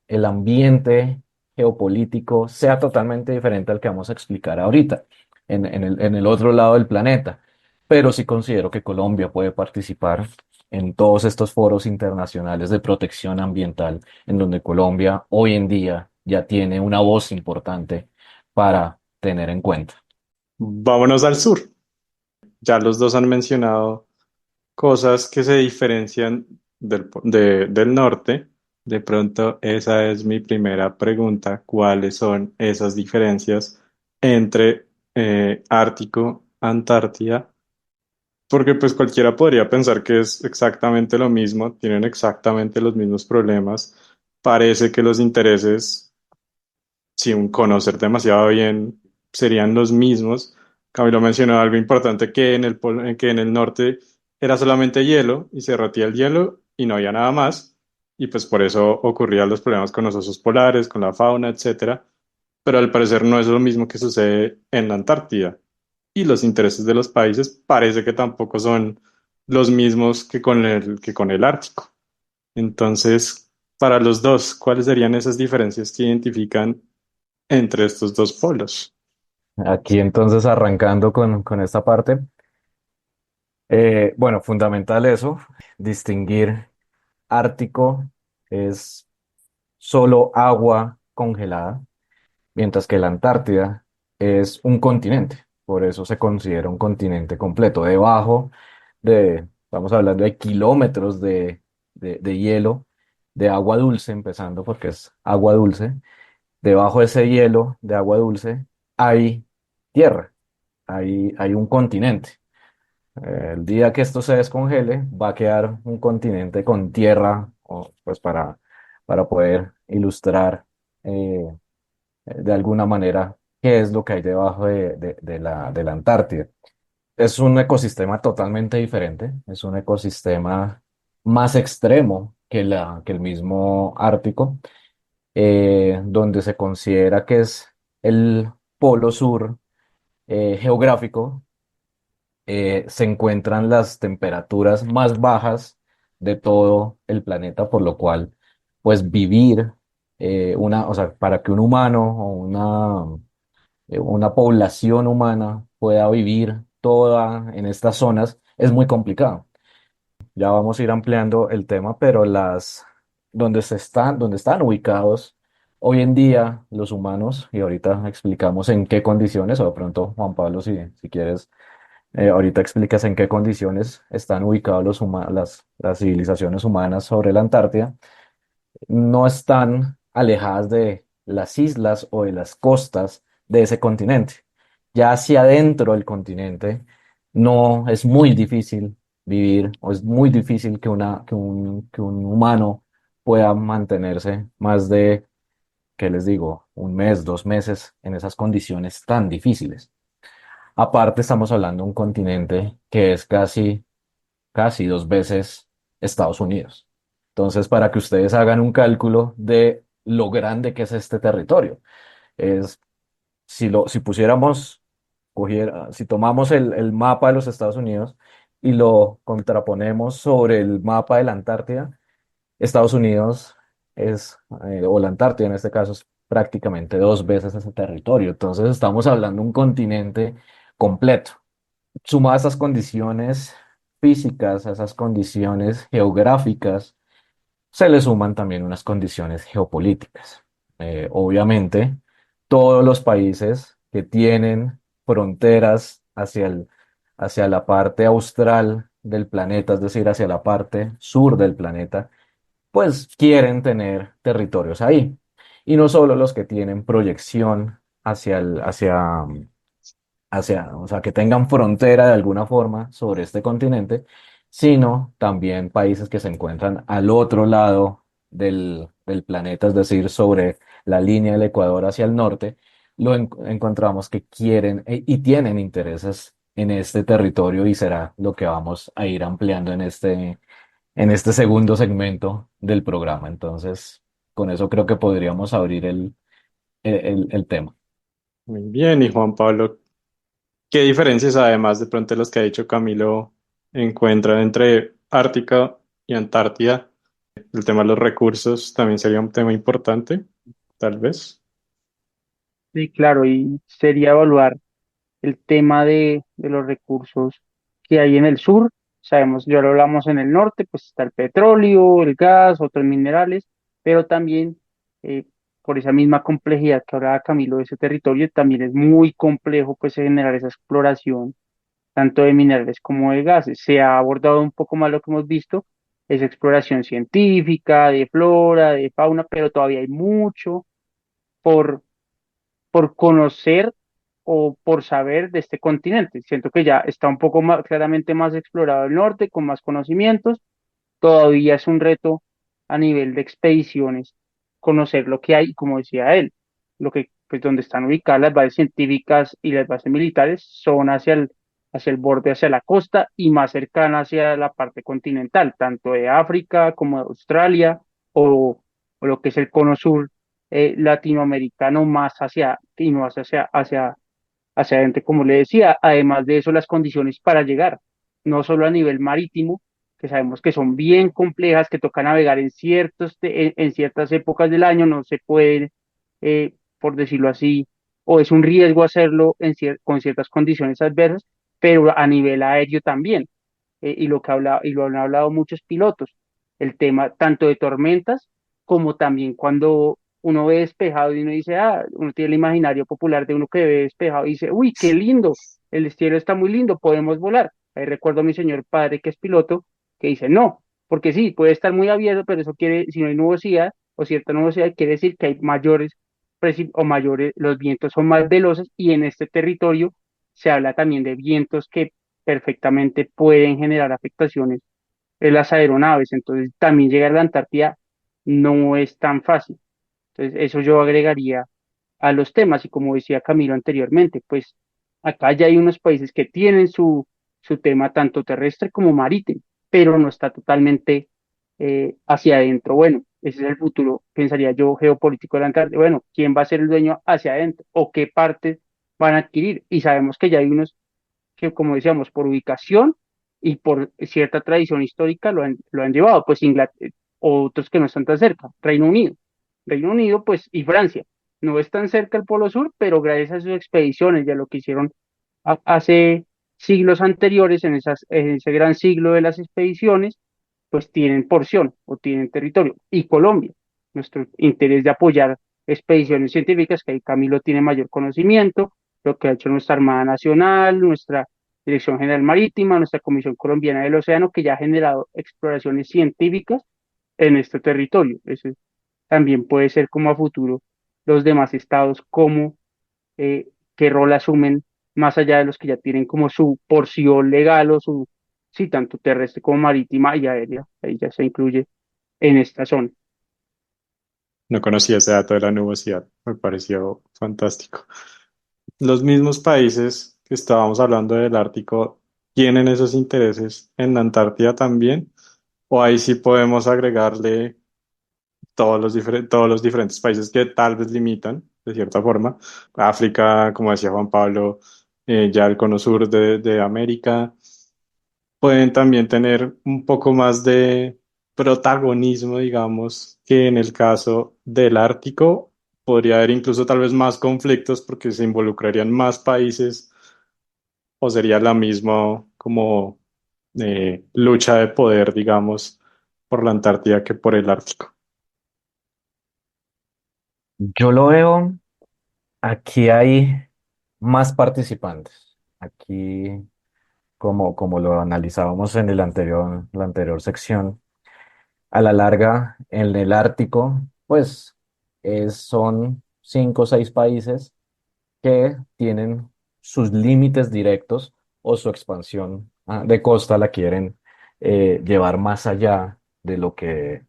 [SPEAKER 3] el ambiente geopolítico sea totalmente diferente al que vamos a explicar ahorita, en el otro lado del planeta. Pero sí considero que Colombia puede participar en todos estos foros internacionales de protección ambiental en donde Colombia hoy en día ya tiene una voz importante para tener en cuenta.
[SPEAKER 2] vámonos al sur. Ya los dos han mencionado cosas que se diferencian del norte. De pronto, esa es mi primera pregunta. ¿Cuáles son esas diferencias entre Ártico, Antártida? Porque pues cualquiera podría pensar que es exactamente lo mismo, tienen exactamente los mismos problemas. Parece que los intereses, sin conocer demasiado bien, serían los mismos. Camilo mencionó algo importante, que que en el norte era solamente hielo y se derretía el hielo y no había nada más. Y pues por eso ocurrían los problemas con los osos polares, con la fauna, etcétera. Pero al parecer no es lo mismo que sucede en la Antártida. Y los intereses de los países parece que tampoco son los mismos que con el Ártico. Entonces, para los dos, ¿cuáles serían esas diferencias que identifican entre estos dos polos?
[SPEAKER 3] Aquí entonces arrancando con esta parte, bueno, fundamental eso, distinguir Ártico es solo agua congelada, mientras que la Antártida es un continente, por eso se considera un continente completo. Estamos hablando de kilómetros de hielo, de agua dulce, empezando porque es agua dulce. Debajo de ese hielo de agua dulce hay tierra, hay un continente. El día que esto se descongele, va a quedar un continente con tierra, pues para poder ilustrar de alguna manera qué es lo que hay debajo de la Antártida. Es un ecosistema totalmente diferente, es un ecosistema más extremo que el mismo Ártico, donde se considera que es el polo sur geográfico. Se encuentran las temperaturas más bajas de todo el planeta, por lo cual, pues vivir o sea, para que un humano o una población humana pueda vivir toda en estas zonas es muy complicado. Ya vamos a ir ampliando el tema, pero donde están ubicados hoy en día los humanos, y ahorita explicamos en qué condiciones, o de pronto, Juan Pablo, si quieres Ahorita explicas en qué condiciones están ubicados las civilizaciones humanas sobre la Antártida. No están alejadas de las islas o de las costas de ese continente. Ya hacia adentro del continente no es muy difícil vivir o es muy difícil que un humano pueda mantenerse más de, ¿qué les digo? Un mes, 2 meses en esas condiciones tan difíciles. Aparte, estamos hablando de un continente que es casi 2 veces Estados Unidos. Entonces, para que ustedes hagan un cálculo de lo grande que es este territorio, es si pusiéramos, si tomamos el mapa de los Estados Unidos y lo contraponemos sobre el mapa de la Antártida, Estados Unidos o la Antártida en este caso, es prácticamente 2 veces ese territorio. Entonces, estamos hablando de un continente completo. Sumado a esas condiciones físicas, a esas condiciones geográficas, se le suman también unas condiciones geopolíticas. Obviamente, todos los países que tienen fronteras hacia la parte austral del planeta, es decir, hacia la parte sur del planeta, pues quieren tener territorios ahí. Y no solo los que tienen proyección o sea, que tengan frontera de alguna forma sobre este continente, sino también países que se encuentran al otro lado del planeta, es decir, sobre la línea del Ecuador hacia el norte, encontramos que quieren y tienen intereses en este territorio y será lo que vamos a ir ampliando en este segundo segmento del programa. Entonces, con eso creo que podríamos abrir el tema.
[SPEAKER 2] Muy bien, y Juan Pablo, ¿qué diferencias, además de pronto las que ha dicho Camilo, encuentran entre Ártica y Antártida? El tema de los recursos también sería un tema importante, tal vez.
[SPEAKER 4] Sí, claro, y sería evaluar el tema de los recursos que hay en el sur. Sabemos, ya lo hablamos en el norte, pues está el petróleo, el gas, otros minerales, pero también eh, por esa misma complejidad que hablaba Camilo de ese territorio, también es muy complejo pues generar esa exploración tanto de minerales como de gases. Se ha abordado un poco más lo que hemos visto, esa exploración científica, de flora, de fauna, pero todavía hay mucho por conocer o por saber de este continente. Siento que ya está un poco más, claramente más explorado el norte, con más conocimientos. Todavía es un reto a nivel de expediciones conocer lo que hay, como decía él, lo que, pues donde están ubicadas las bases científicas y las bases militares son hacia el borde, hacia la costa y más cercana hacia la parte continental, tanto de África como de Australia o lo que es el cono sur latinoamericano más hacia, y no hacia adentro, como le decía. Además de eso, las condiciones para llegar, no solo a nivel marítimo, que sabemos que son bien complejas, que toca navegar en ciertas épocas del año, no se puede, por decirlo así, o es un riesgo hacerlo con ciertas condiciones adversas, pero a nivel aéreo también, y lo han hablado muchos pilotos, el tema tanto de tormentas como también cuando uno ve despejado y uno dice, uno tiene el imaginario popular de uno que ve despejado y dice, uy, qué lindo, el cielo está muy lindo, podemos volar. Ahí recuerdo a mi señor padre que es piloto, que dice, no, porque sí, puede estar muy abierto, pero eso quiere, si no hay nubosidad o cierta nubosidad, quiere decir que hay mayores, los vientos son más veloces y en este territorio se habla también de vientos que perfectamente pueden generar afectaciones en las aeronaves. Entonces, también llegar a la Antártida no es tan fácil. Entonces, eso yo agregaría a los temas. Y como decía Camilo anteriormente, pues acá ya hay unos países que tienen su tema tanto terrestre como marítimo, pero no está totalmente hacia adentro. Bueno, ese es el futuro, pensaría yo, geopolítico de la Antártida. Bueno, ¿quién va a ser el dueño hacia adentro? ¿O qué partes van a adquirir? Y sabemos que ya hay unos que, como decíamos, por ubicación y por cierta tradición histórica lo han llevado, pues Inglaterra, otros que no están tan cerca, Reino Unido. Reino Unido, pues, y Francia. No es tan cerca el Polo Sur, pero gracias a sus expediciones, ya lo que hicieron hace siglos anteriores, en ese gran siglo de las expediciones, pues tienen porción o tienen territorio. Y Colombia, nuestro interés de apoyar expediciones científicas, que ahí Camilo tiene mayor conocimiento, lo que ha hecho nuestra Armada Nacional, Dirección General Marítima, nuestra Comisión Colombiana del Océano, que ya ha generado exploraciones científicas en este territorio. Eso también puede ser como a futuro los demás estados, cómo, qué rol asumen más allá de los que ya tienen como su porción legal o su, sí, tanto terrestre como marítima y aérea, ahí ya se incluye en esta zona.
[SPEAKER 2] No conocía ese dato de la nubosidad, me pareció fantástico. Los mismos países que estábamos hablando del Ártico tienen esos intereses en la Antártida también, o ahí sí podemos agregarle todos los diferentes países que tal vez limitan, de cierta forma. África, como decía Juan Pablo, ya el cono sur de América, pueden también tener un poco más de protagonismo, digamos, que en el caso del Ártico. Podría haber incluso tal vez más conflictos porque se involucrarían más países o sería la misma como lucha de poder, digamos, por la Antártida que por el Ártico.
[SPEAKER 3] Yo lo veo, aquí hay más participantes. Aquí, como lo analizábamos en la anterior sección, a la larga, en el Ártico, pues son 5 o 6 países que tienen sus límites directos o su expansión de costa la quieren llevar más allá de lo que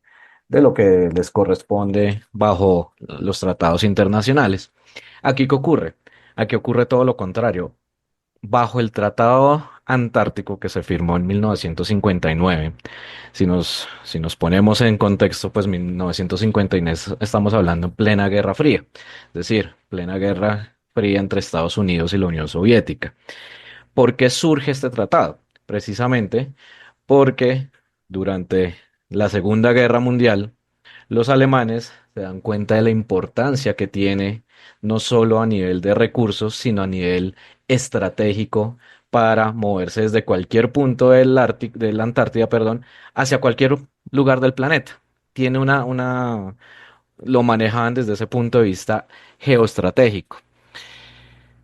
[SPEAKER 3] les corresponde bajo los tratados internacionales. ¿Aquí qué ocurre? Aquí ocurre todo lo contrario. Bajo el Tratado Antártico que se firmó en 1959, si nos ponemos en contexto, pues 1959 estamos hablando en plena Guerra Fría, es decir, plena Guerra Fría entre Estados Unidos y la Unión Soviética. ¿Por qué surge este tratado? Precisamente porque durante la Segunda Guerra Mundial, los alemanes se dan cuenta de la importancia que tiene no solo a nivel de recursos, sino a nivel estratégico para moverse desde cualquier punto de la Antártida, perdón, hacia cualquier lugar del planeta. Tiene lo manejaban desde ese punto de vista geoestratégico.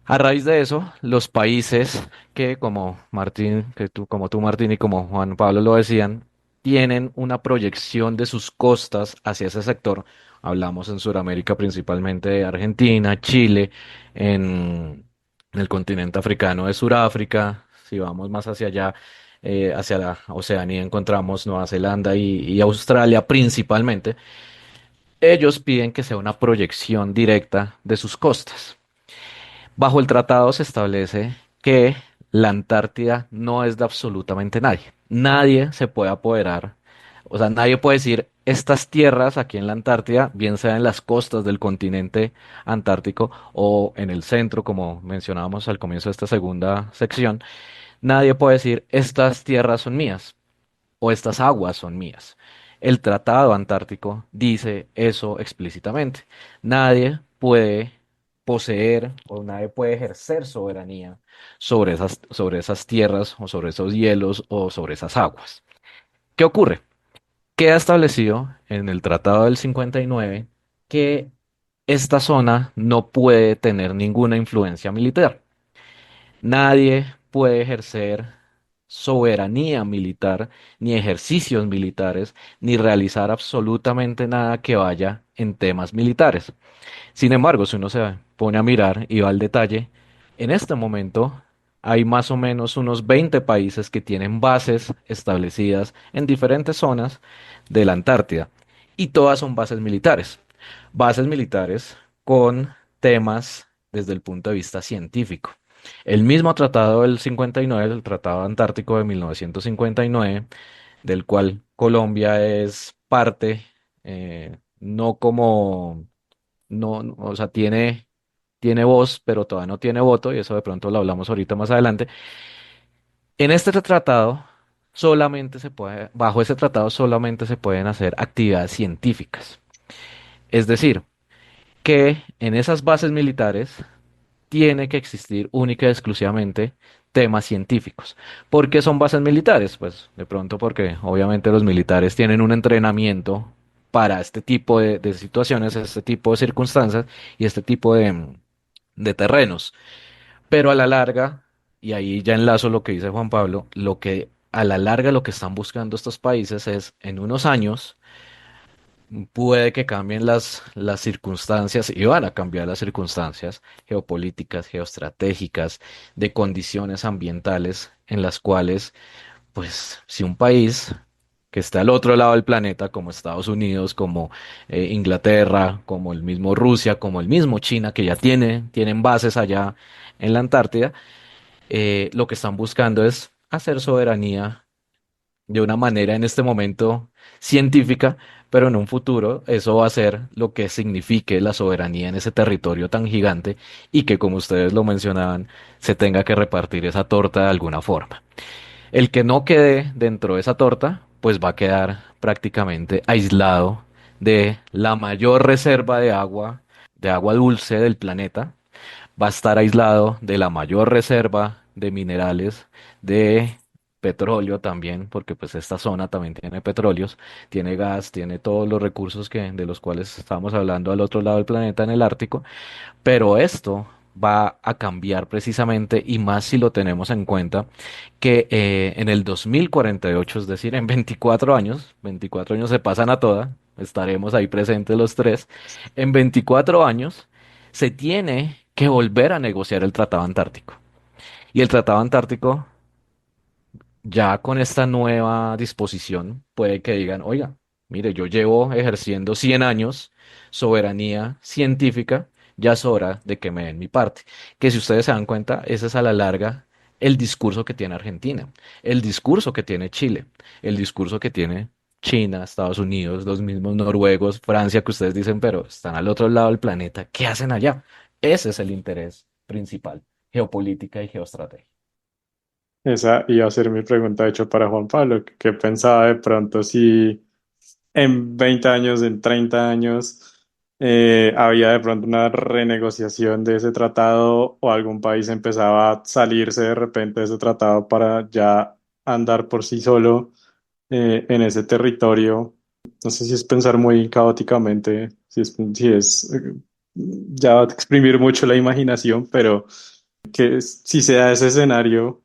[SPEAKER 3] A raíz de eso, los países que como Martín, como tú Martín y como Juan Pablo lo decían, tienen una proyección de sus costas hacia ese sector. Hablamos en Sudamérica principalmente de Argentina, Chile, en el continente africano de Sudáfrica. Si vamos más hacia allá, hacia la Oceanía, encontramos Nueva Zelanda y Australia principalmente. Ellos piden que sea una proyección directa de sus costas. Bajo el tratado se establece que la Antártida no es de absolutamente nadie. Nadie se puede apoderar, o sea, nadie puede decir estas tierras aquí en la Antártida, bien sea en las costas del continente antártico o en el centro, como mencionábamos al comienzo de esta segunda sección, nadie puede decir estas tierras son mías o estas aguas son mías. El Tratado Antártico dice eso explícitamente. Nadie puede poseer o nadie puede ejercer soberanía sobre esas tierras o sobre esos hielos o sobre esas aguas. ¿Qué ocurre? Queda establecido en el Tratado del 59 que esta zona no puede tener ninguna influencia militar. Nadie puede ejercer soberanía militar, ni ejercicios militares, ni realizar absolutamente nada que vaya en temas militares. Sin embargo, si uno se pone a mirar y va al detalle, en este momento hay más o menos unos 20 países que tienen bases establecidas en diferentes zonas de la Antártida y todas son bases militares. Bases militares con temas desde el punto de vista científico. El mismo tratado del 59, el Tratado Antártico de 1959, del cual Colombia es parte, no como o sea, tiene voz, pero todavía no tiene voto, y eso de pronto lo hablamos ahorita más adelante. En este tratado bajo ese tratado solamente se pueden hacer actividades científicas. Es decir, que en esas bases militares tiene que existir única y exclusivamente temas científicos. ¿Por qué son bases militares? Pues de pronto porque obviamente los militares tienen un entrenamiento para este tipo de situaciones, este tipo de circunstancias y este tipo de terrenos. Pero a la larga, y ahí ya enlazo lo que dice Juan Pablo, lo que a la larga lo que están buscando estos países es en unos años puede que cambien las circunstancias y van a cambiar las circunstancias geopolíticas, geoestratégicas, de condiciones ambientales en las cuales, pues, si un país que está al otro lado del planeta, como Estados Unidos, como Inglaterra, como el mismo Rusia, como el mismo China, que ya tienen bases allá en la Antártida, lo que están buscando es hacer soberanía de una manera en este momento científica, pero en un futuro eso va a ser lo que signifique la soberanía en ese territorio tan gigante y que, como ustedes lo mencionaban, se tenga que repartir esa torta de alguna forma. El que no quede dentro de esa torta, pues va a quedar prácticamente aislado de la mayor reserva de agua dulce del planeta, va a estar aislado de la mayor reserva de minerales, de petróleo también, porque pues esta zona también tiene petróleos, tiene gas, tiene todos los recursos de los cuales estamos hablando al otro lado del planeta en el Ártico, pero esto va a cambiar precisamente y más si lo tenemos en cuenta que en el 2048, es decir, en 24 años se pasan a toda, estaremos ahí presentes los tres, en 24 años se tiene que volver a negociar el Tratado Antártico. Y el Tratado Antártico, ya con esta nueva disposición, puede que digan, oiga, mire, yo llevo ejerciendo 100 años soberanía científica, ya es hora de que me den mi parte. Que si ustedes se dan cuenta, ese es a la larga el discurso que tiene Argentina, el discurso que tiene Chile, el discurso que tiene China, Estados Unidos, los mismos noruegos, Francia, que ustedes dicen, pero están al otro lado del planeta, ¿qué hacen allá? Ese es el interés principal, geopolítica y geoestrategia.
[SPEAKER 2] Esa iba a ser mi pregunta, de hecho, para Juan Pablo, que pensaba de pronto si en 20 años, en 30 años, había de pronto una renegociación de ese tratado o algún país empezaba a salirse de repente de ese tratado para ya andar por sí solo en ese territorio. No sé si es pensar muy caóticamente, si es ya exprimir mucho la imaginación, pero si se da ese escenario,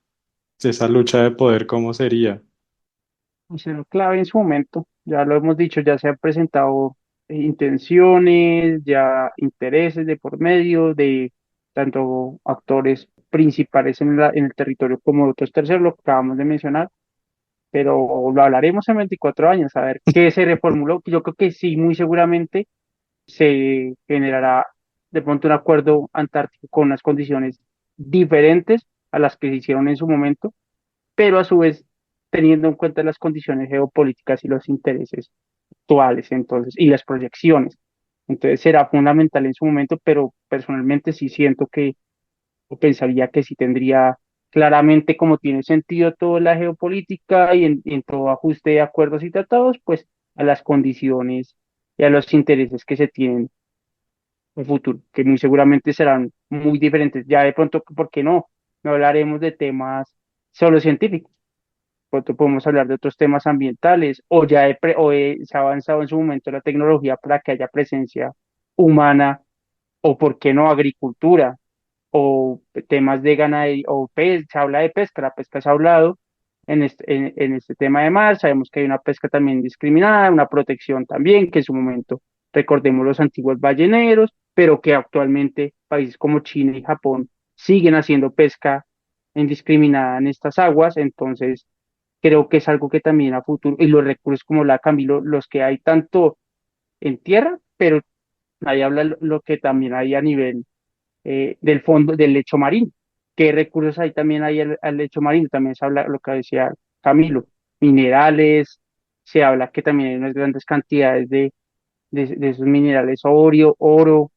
[SPEAKER 2] esa lucha de poder, ¿cómo sería?
[SPEAKER 4] Será clave en su momento. Ya lo hemos dicho, ya se han presentado intenciones, ya intereses de por medio de tanto actores principales en el territorio como otros terceros, lo que acabamos de mencionar, pero lo hablaremos en 24 años, a ver qué se reformuló. Yo creo que sí, muy seguramente se generará de pronto un acuerdo antártico con unas condiciones diferentes a las que se hicieron en su momento, pero a su vez teniendo en cuenta las condiciones geopolíticas y los intereses actuales, entonces, y las proyecciones. Entonces será fundamental en su momento, pero personalmente sí siento que, o pensaría que sí tendría claramente como tiene sentido toda la geopolítica y en todo ajuste de acuerdos y tratados, pues a las condiciones y a los intereses que se tienen en el futuro, que muy seguramente serán muy diferentes. Ya de pronto, ¿por qué no? No hablaremos de temas solo científicos, pronto podemos hablar de otros temas ambientales se ha avanzado en su momento la tecnología para que haya presencia humana o, por qué no, agricultura o temas de ganadería o se habla de pesca, la pesca se ha hablado en este tema de mar, sabemos que hay una pesca también discriminada, una protección también, que en su momento, recordemos los antiguos balleneros, pero que actualmente países como China y Japón siguen haciendo pesca indiscriminada en estas aguas, entonces creo que es algo que también a futuro, y los recursos como la Camilo, los que hay tanto en tierra, pero ahí habla lo que también hay a nivel del fondo, del lecho marino. ¿Qué recursos hay también ahí al lecho marino? También se habla lo que decía Camilo, minerales, se habla que también hay unas grandes cantidades de esos minerales, oro,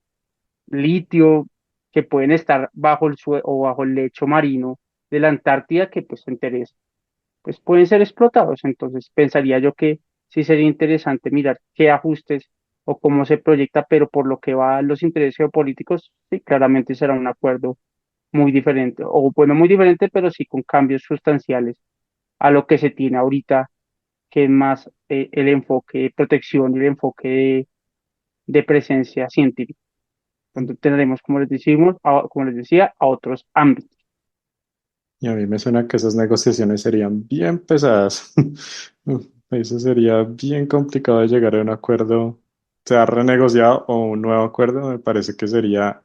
[SPEAKER 4] litio, que pueden estar bajo el suelo o bajo el lecho marino de la Antártida, que pues interesa pues pueden ser explotados. Entonces, pensaría yo que sí sería interesante mirar qué ajustes o cómo se proyecta, pero por lo que va a los intereses geopolíticos, sí, claramente será un acuerdo muy diferente, o bueno, muy diferente, pero sí con cambios sustanciales a lo que se tiene ahorita, que es más el enfoque de protección y el enfoque de presencia científica. Entonces tendremos, como les decimos, como les decía, a otros ámbitos.
[SPEAKER 2] Y a mí me suena que esas negociaciones serían bien pesadas. Eso sería bien complicado de llegar a un acuerdo, sea renegociado o un nuevo acuerdo. Me parece que sería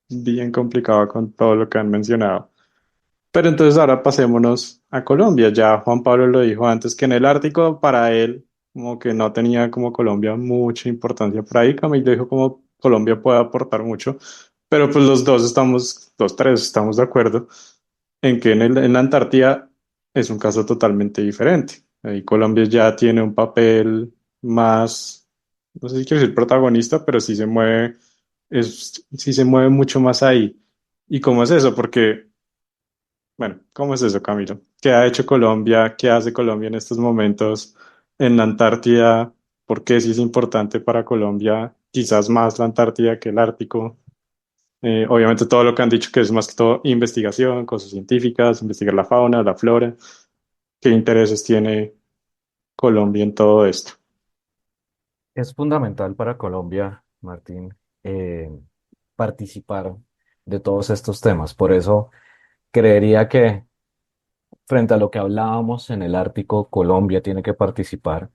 [SPEAKER 2] bien complicado con todo lo que han mencionado. Pero entonces ahora pasémonos a Colombia. Ya Juan Pablo lo dijo antes que en el Ártico para él como que no tenía como Colombia mucha importancia por ahí. Camilo dijo como Colombia puede aportar mucho, pero pues los dos estamos, los tres estamos de acuerdo en que en la Antártida es un caso totalmente diferente. Ahí Colombia ya tiene un papel más, no sé si quiero decir protagonista, pero sí se mueve mucho más ahí. ¿Y cómo es eso? Porque bueno, ¿cómo es eso, Camilo? ¿Qué ha hecho Colombia? ¿Qué hace Colombia en estos momentos en la Antártida? ¿Por qué sí es importante para Colombia? Quizás más la Antártida que el Ártico. Obviamente todo lo que han dicho que es más que todo investigación, cosas científicas, investigar la fauna, la flora. ¿Qué intereses tiene Colombia en todo esto?
[SPEAKER 3] Es fundamental para Colombia, Martín, eh, participar de todos estos temas. Por eso creería que frente a lo que hablábamos en el Ártico, Colombia tiene que participar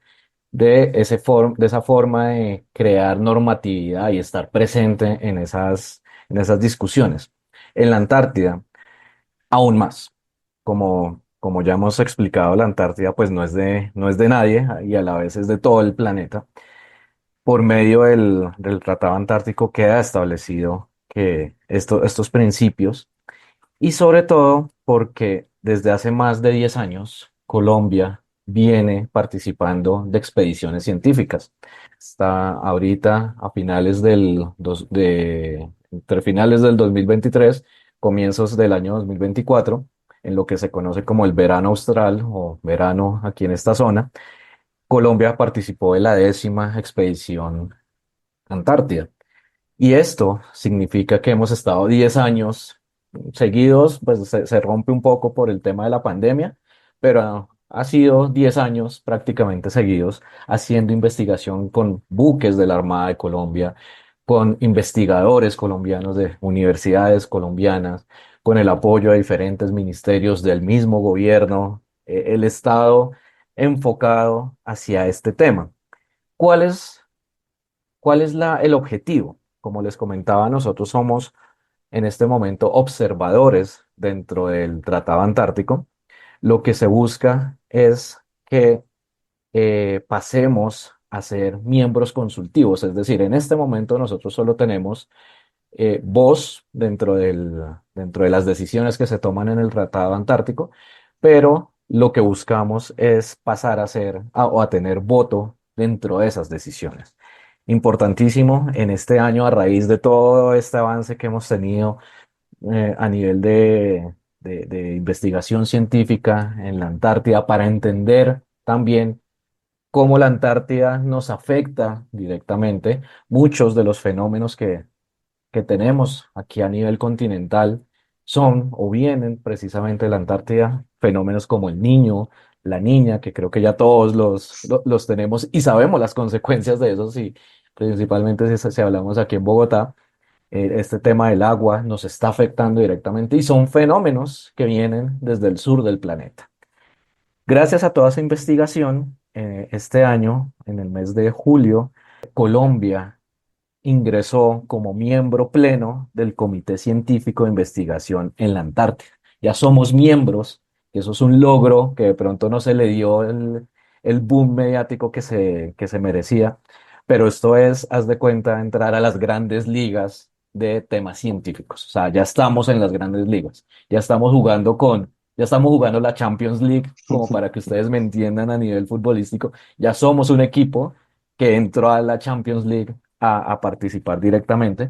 [SPEAKER 3] de esa forma de crear normatividad y estar presente en esas discusiones. En la Antártida, aún más. Como ya hemos explicado, la Antártida pues no es de nadie y a la vez es de todo el planeta. Por medio del Tratado Antártico queda establecido que estos principios y sobre todo porque desde hace más de 10 años Colombia viene participando de expediciones científicas. Está ahorita a entre finales del 2023, comienzos del año 2024, en lo que se conoce como el verano austral o verano aquí en esta zona. Colombia participó de la 10ª expedición Antártida. Y esto significa que hemos estado 10 años seguidos, pues se rompe un poco por el tema de la pandemia, pero ha sido 10 años prácticamente seguidos haciendo investigación con buques de la Armada de Colombia, con investigadores colombianos de universidades colombianas, con el apoyo de diferentes ministerios del mismo gobierno, el Estado enfocado hacia este tema. ¿Cuál es ¿Cuál es el objetivo? Como les comentaba, nosotros somos en este momento observadores dentro del Tratado Antártico. Lo que se busca es que pasemos a ser miembros consultivos, es decir, en este momento nosotros solo tenemos voz dentro de las decisiones que se toman en el Tratado Antártico, pero lo que buscamos es pasar o a tener voto dentro de esas decisiones. Importantísimo en este año, a raíz de todo este avance que hemos tenido a nivel de investigación científica en la Antártida, para entender también cómo la Antártida nos afecta directamente. Muchos de los fenómenos que tenemos aquí a nivel continental son o vienen precisamente de la Antártida, fenómenos como el Niño, la Niña, que creo que ya todos los tenemos y sabemos las consecuencias de eso, si, principalmente si hablamos aquí en Bogotá. Este tema del agua nos está afectando directamente y son fenómenos que vienen desde el sur del planeta. Gracias a toda esa investigación, este año, en el mes de julio, Colombia ingresó como miembro pleno del Comité Científico de Investigación en la Antártida. Ya somos miembros, y eso es un logro que de pronto no se le dio el boom mediático que se merecía, pero esto es, haz de cuenta, entrar a las grandes ligas de temas científicos. O sea, ya estamos en las grandes ligas, ya estamos jugando la Champions League, como para que ustedes me entiendan a nivel futbolístico, ya somos un equipo que entró a la Champions League a participar directamente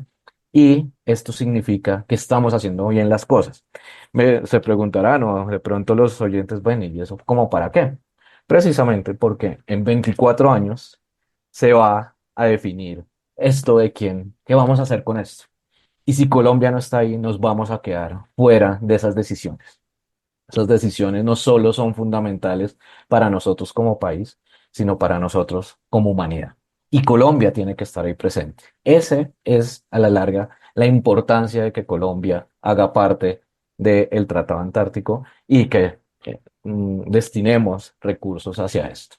[SPEAKER 3] y esto significa que estamos haciendo bien las cosas. Se preguntarán, o de pronto los oyentes, bueno, ¿y eso como para qué? Precisamente porque en 24 años se va a definir esto de qué vamos a hacer con esto. Y si Colombia no está ahí, nos vamos a quedar fuera de esas decisiones. Esas decisiones no solo son fundamentales para nosotros como país, sino para nosotros como humanidad. Y Colombia tiene que estar ahí presente. Ese es, a la larga, la importancia de que Colombia haga parte del Tratado Antártico y que destinemos recursos hacia esto.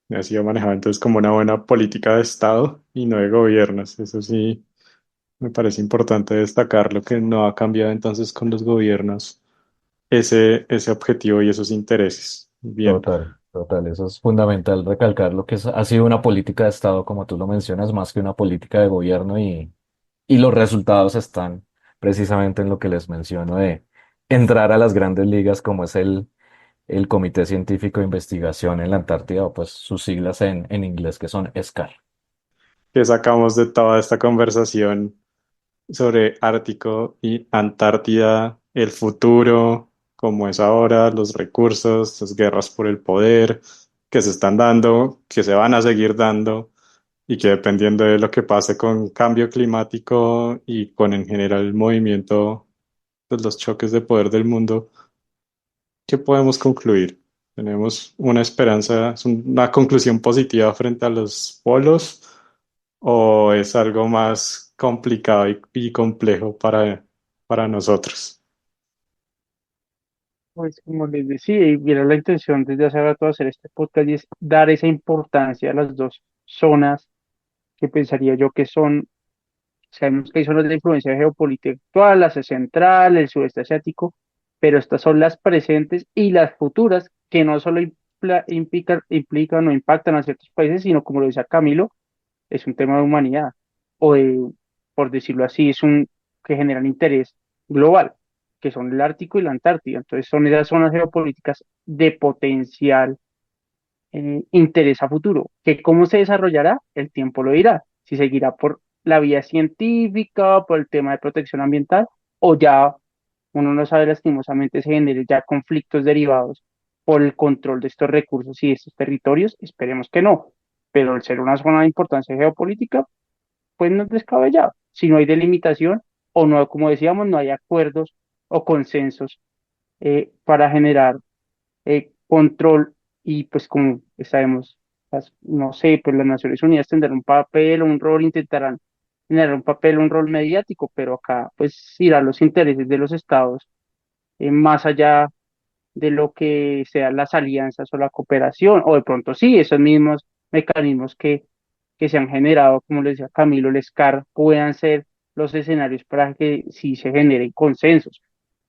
[SPEAKER 2] Ha sido manejado entonces como una buena política de Estado y no de gobiernos. Eso sí, me parece importante destacar lo que no ha cambiado entonces con los gobiernos, ese objetivo y esos intereses. Bien.
[SPEAKER 3] Total, total, eso es fundamental recalcar lo que ha sido una política de Estado, como tú lo mencionas, más que una política de gobierno y los resultados están precisamente en lo que les menciono de entrar a las grandes ligas como es el Comité Científico de Investigación en la Antártida, o pues sus siglas en inglés que son SCAR.
[SPEAKER 2] ¿Qué sacamos de toda esta conversación sobre Ártico y Antártida, el futuro, cómo es ahora, los recursos, las guerras por el poder que se están dando, que se van a seguir dando y que dependiendo de lo que pase con cambio climático y con en general el movimiento, pues los choques de poder del mundo, ¿qué podemos concluir? ¿Tenemos una esperanza, es una conclusión positiva frente a los polos o es algo más complicado y complejo para nosotros?
[SPEAKER 4] Pues como les decía, y era la intención desde hace rato de hacer este podcast y es dar esa importancia a las dos zonas que pensaría yo que son, sabemos que hay zonas de influencia geopolítica actual, Asia Central, el sudeste asiático, pero estas son las presentes y las futuras que no solo implican o impactan a ciertos países, sino como lo decía Camilo, es un tema de humanidad, o de, por decirlo así, es un que generan interés global, que son el Ártico y la Antártida. Entonces son esas zonas geopolíticas de potencial interés a futuro, que cómo se desarrollará, el tiempo lo dirá, si seguirá por la vía científica, por el tema de protección ambiental, o ya uno no sabe lastimosamente se generen ya conflictos derivados por el control de estos recursos y de estos territorios, esperemos que no, pero al ser una zona de importancia geopolítica, pues no es descabellado. Si no hay delimitación o no, como decíamos, no hay acuerdos o consensos para generar control y pues como sabemos, no sé, pues las Naciones Unidas tendrán un papel o un rol, intentarán tener un papel, un rol mediático, pero acá pues irá los intereses de los estados más allá de lo que sean las alianzas o la cooperación, o de pronto sí, esos mismos mecanismos que se han generado, como les decía Camilo, el SCAR, puedan ser los escenarios para que sí se generen consensos.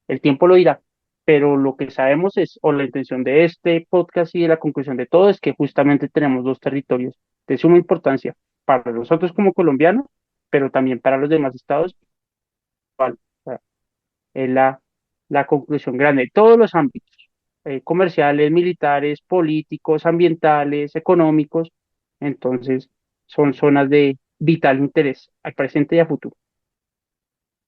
[SPEAKER 4] El tiempo lo dirá, pero lo que sabemos es, o la intención de este podcast y de la conclusión de todo, es que justamente tenemos dos territorios de suma importancia para nosotros como colombianos, pero también para los demás estados. ¿Cuál? O sea, es la conclusión grande de todos los ámbitos, comerciales, militares, políticos, ambientales, económicos. Entonces, son zonas de vital interés al presente y a futuro.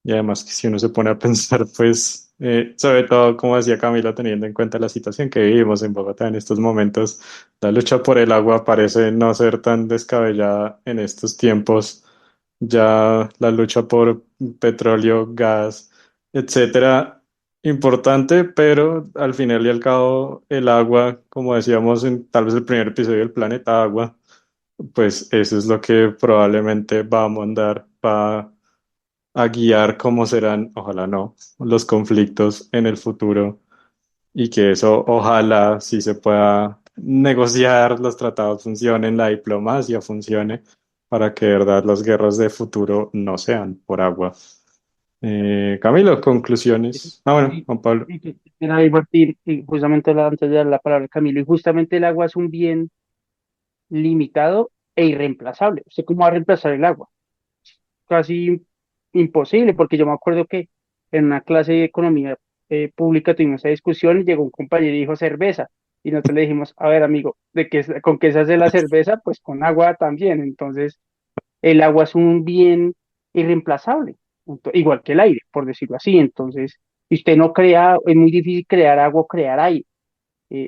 [SPEAKER 2] Y además que si uno se pone a pensar, pues, sobre todo, como decía Camila, teniendo en cuenta la situación que vivimos en Bogotá en estos momentos, la lucha por el agua parece no ser tan descabellada en estos tiempos. Ya la lucha por petróleo, gas, etcétera, importante, pero al final y al cabo, el agua, como decíamos en tal vez el primer episodio del Planeta Agua, pues eso es lo que probablemente va a mandar, va a guiar cómo serán, ojalá no, los conflictos en el futuro y que eso ojalá sí se pueda negociar, los tratados funcionen, la diplomacia funcione para que de verdad las guerras de futuro no sean por agua. Camilo, conclusiones. Ah, bueno, Juan Pablo.
[SPEAKER 4] Era ahí, Martín, y justamente antes de dar la palabra a Camilo, y justamente el agua es un bien limitado e irreemplazable. ¿Usted cómo va a reemplazar el agua? Casi imposible, porque yo me acuerdo que en una clase de economía pública tuvimos esa discusión y llegó un compañero y dijo cerveza. Y nosotros le dijimos, a ver, amigo, ¿con qué se hace la cerveza? Pues con agua también. Entonces, el agua es un bien irreemplazable, igual que el aire, por decirlo así. Entonces, si usted no crea, es muy difícil crear agua o crear aire,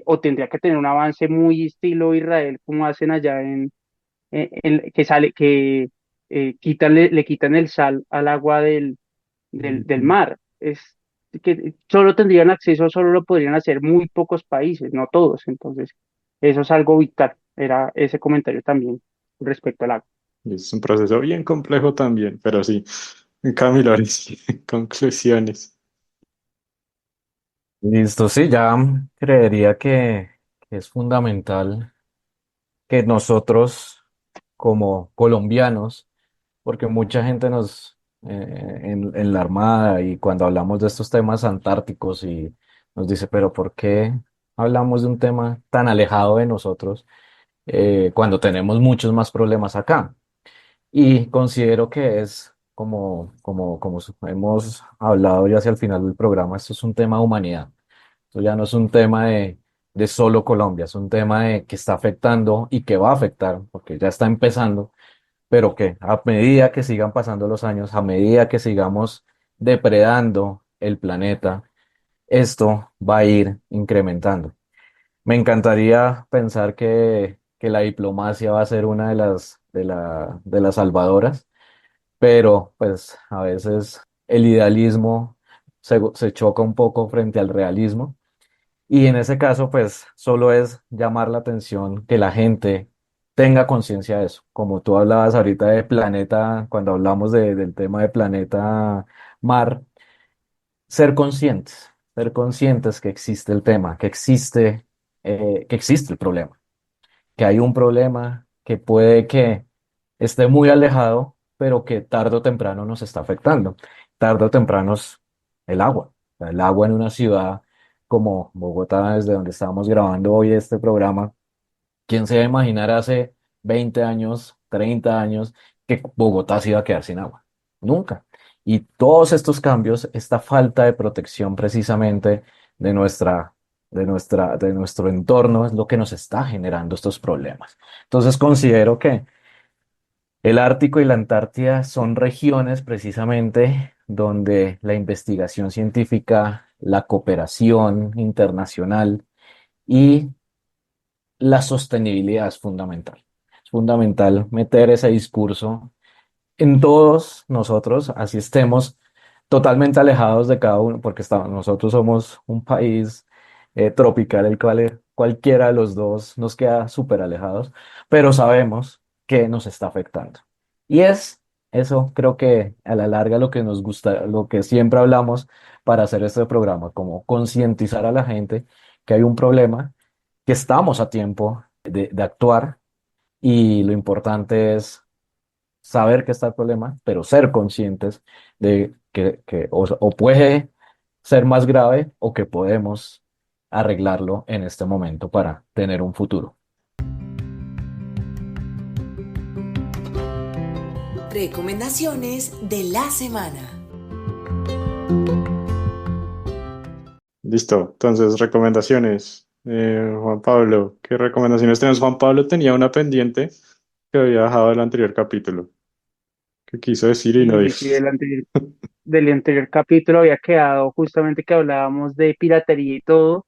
[SPEAKER 4] o tendría que tener un avance muy estilo Israel, como hacen allá que sale, que le quitan el sal al agua del mar. Es que solo tendrían acceso, solo lo podrían hacer muy pocos países, no todos. Entonces, eso es algo vital. Era ese comentario también respecto al agua.
[SPEAKER 2] Es un proceso bien complejo también, pero sí. Camilo, ahora sí, conclusiones.
[SPEAKER 3] Listo, sí, ya creería que es fundamental que nosotros como colombianos, porque mucha gente en la Armada y cuando hablamos de estos temas antárticos y nos dice, pero ¿por qué hablamos de un tema tan alejado de nosotros cuando tenemos muchos más problemas acá? Y considero que es como hemos hablado ya hacia el final del programa, esto es un tema de humanidad. Esto ya no es un tema de solo Colombia, es un tema que está afectando y que va a afectar, porque ya está empezando, pero que a medida que sigan pasando los años, a medida que sigamos depredando el planeta, esto va a ir incrementando. Me encantaría pensar que la diplomacia va a ser una de las salvadoras, pero pues a veces el idealismo se choca un poco frente al realismo. Y en ese caso, pues solo es llamar la atención que la gente tenga conciencia de eso. Como tú hablabas ahorita de planeta, cuando hablamos del tema de planeta mar, ser conscientes que existe el tema, que existe el problema, que hay un problema que puede que esté muy alejado, pero que tarde o temprano nos está afectando. Tarde o temprano es el agua. O sea, el agua en una ciudad como Bogotá, desde donde estamos grabando hoy este programa, ¿quién se iba a imaginar hace 20 años, 30 años, que Bogotá se iba a quedar sin agua? Nunca. Y todos estos cambios, esta falta de protección precisamente de de nuestro entorno es lo que nos está generando estos problemas. Entonces considero que el Ártico y la Antártida son regiones precisamente donde la investigación científica, la cooperación internacional y la sostenibilidad es fundamental. Es fundamental meter ese discurso en todos nosotros, así estemos totalmente alejados de cada uno, porque nosotros somos un país tropical, el cual cualquiera de los dos nos queda súper alejados, pero sabemos que nos está afectando. Y es eso, creo que a la larga lo que nos gusta, lo que siempre hablamos para hacer este programa, como concientizar a la gente que hay un problema, que estamos a tiempo de actuar y lo importante es saber que está el problema, pero ser conscientes de que o puede ser más grave o que podemos arreglarlo en este momento para tener un futuro.
[SPEAKER 1] Recomendaciones de la semana.
[SPEAKER 2] Listo, entonces recomendaciones. Juan Pablo, ¿qué recomendaciones tenemos? Juan Pablo tenía una pendiente que había dejado del anterior capítulo, que quiso decir y no
[SPEAKER 4] Y
[SPEAKER 2] dijo.
[SPEAKER 4] sí, del anterior capítulo había quedado justamente que hablábamos de piratería y todo,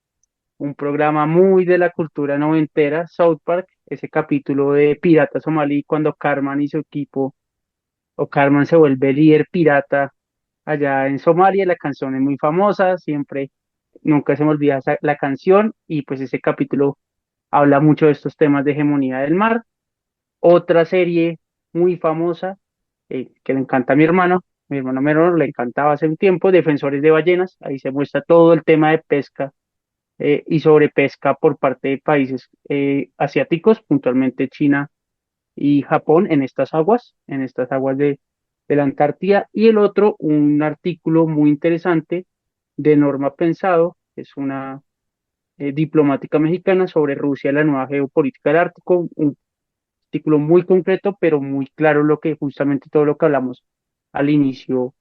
[SPEAKER 4] un programa muy de la cultura noventera, South Park, ese capítulo de Pirata Somalí, cuando Cartman y su equipo, o Cartman se vuelve líder pirata allá en Somalia, la canción es muy famosa, siempre, nunca se me olvida la canción, y pues ese capítulo habla mucho de estos temas de hegemonía del mar. Otra serie muy famosa que le encanta a mi hermano menor le encantaba hace un tiempo, Defensores de Ballenas, ahí se muestra todo el tema de pesca y sobrepesca por parte de países asiáticos, puntualmente China y Japón, en estas aguas de la Antártida. Y el otro, un artículo muy interesante de Norma Pensado, es una diplomática mexicana sobre Rusia, la nueva geopolítica del Ártico, un artículo muy concreto, pero muy claro lo que justamente todo lo que hablamos al inicio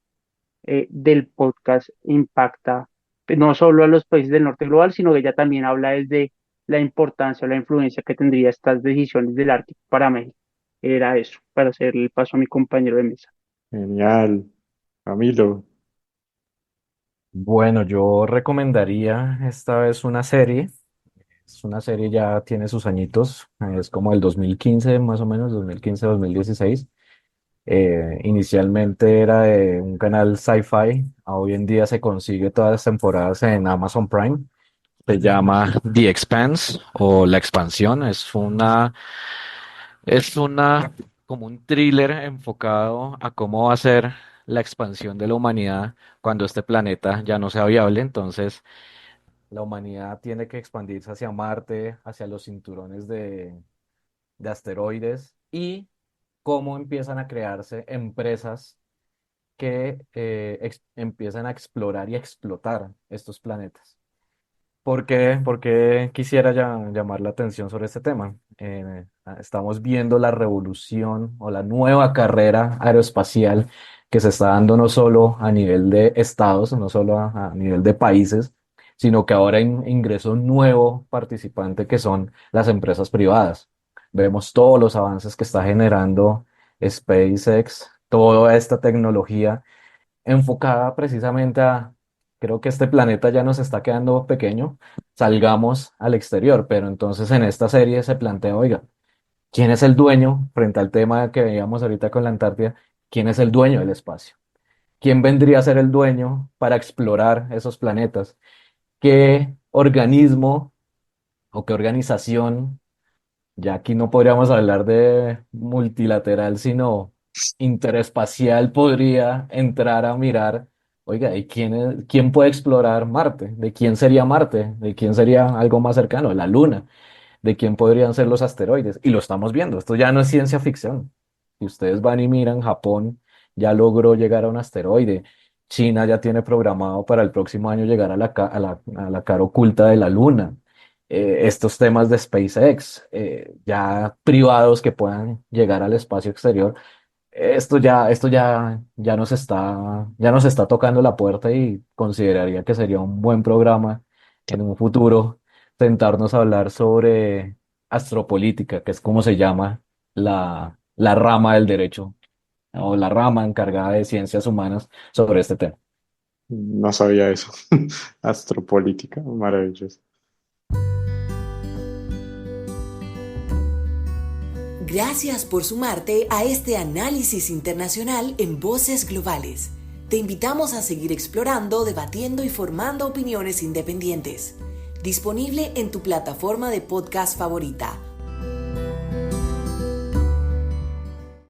[SPEAKER 4] del podcast impacta no solo a los países del norte global, sino que ella también habla desde la importancia o la influencia que tendría estas decisiones del Ártico para México. Era eso, para hacer el paso a mi compañero de mesa.
[SPEAKER 2] Genial, Camilo.
[SPEAKER 3] Bueno, yo recomendaría esta vez una serie. Es una serie ya tiene sus añitos, es como el 2015 más o menos, 2015-2016. Inicialmente era de un canal sci-fi, hoy en día se consigue todas las temporadas en Amazon Prime. Se llama The Expanse o La Expansión. Es una, como un thriller enfocado a cómo va a ser la expansión de la humanidad cuando este planeta ya no sea viable. Entonces, la humanidad tiene que expandirse hacia Marte, hacia los cinturones de asteroides y cómo empiezan a crearse empresas que empiezan a explorar y explotar estos planetas. ¿Por qué quisiera llamar la atención sobre este tema? Estamos viendo la revolución o la nueva carrera aeroespacial que se está dando no solo a nivel de estados, no solo a nivel de países, sino que ahora ingresó un nuevo participante que son las empresas privadas. Vemos todos los avances que está generando SpaceX, toda esta tecnología enfocada precisamente a, creo que este planeta ya nos está quedando pequeño, salgamos al exterior, pero entonces en esta serie se plantea, oiga, ¿quién es el dueño frente al tema que veíamos ahorita con la Antártida? ¿Quién es el dueño del espacio? ¿Quién vendría a ser el dueño para explorar esos planetas? ¿Qué organismo o qué organización, ya aquí no podríamos hablar de multilateral, sino interespacial, podría entrar a mirar, oiga, ¿y quién puede explorar Marte? ¿De quién sería Marte? ¿De quién sería algo más cercano? La Luna. ¿De quién podrían ser los asteroides? Y lo estamos viendo, esto ya no es ciencia ficción. Si ustedes van y miran, Japón ya logró llegar a un asteroide. China ya tiene programado para el próximo año llegar a la cara oculta de la Luna. Estos temas de SpaceX, ya privados que puedan llegar al espacio exterior, ya nos está tocando la puerta y consideraría que sería un buen programa en un futuro sentarnos a hablar sobre astropolítica, que es como se llama la rama del derecho o la rama encargada de ciencias humanas sobre este tema.
[SPEAKER 2] No sabía eso. Astropolítica, maravilloso.
[SPEAKER 1] Gracias por sumarte a este análisis internacional en Voces Globales. Te invitamos a seguir explorando, debatiendo y formando opiniones independientes. Disponible en tu plataforma de podcast favorita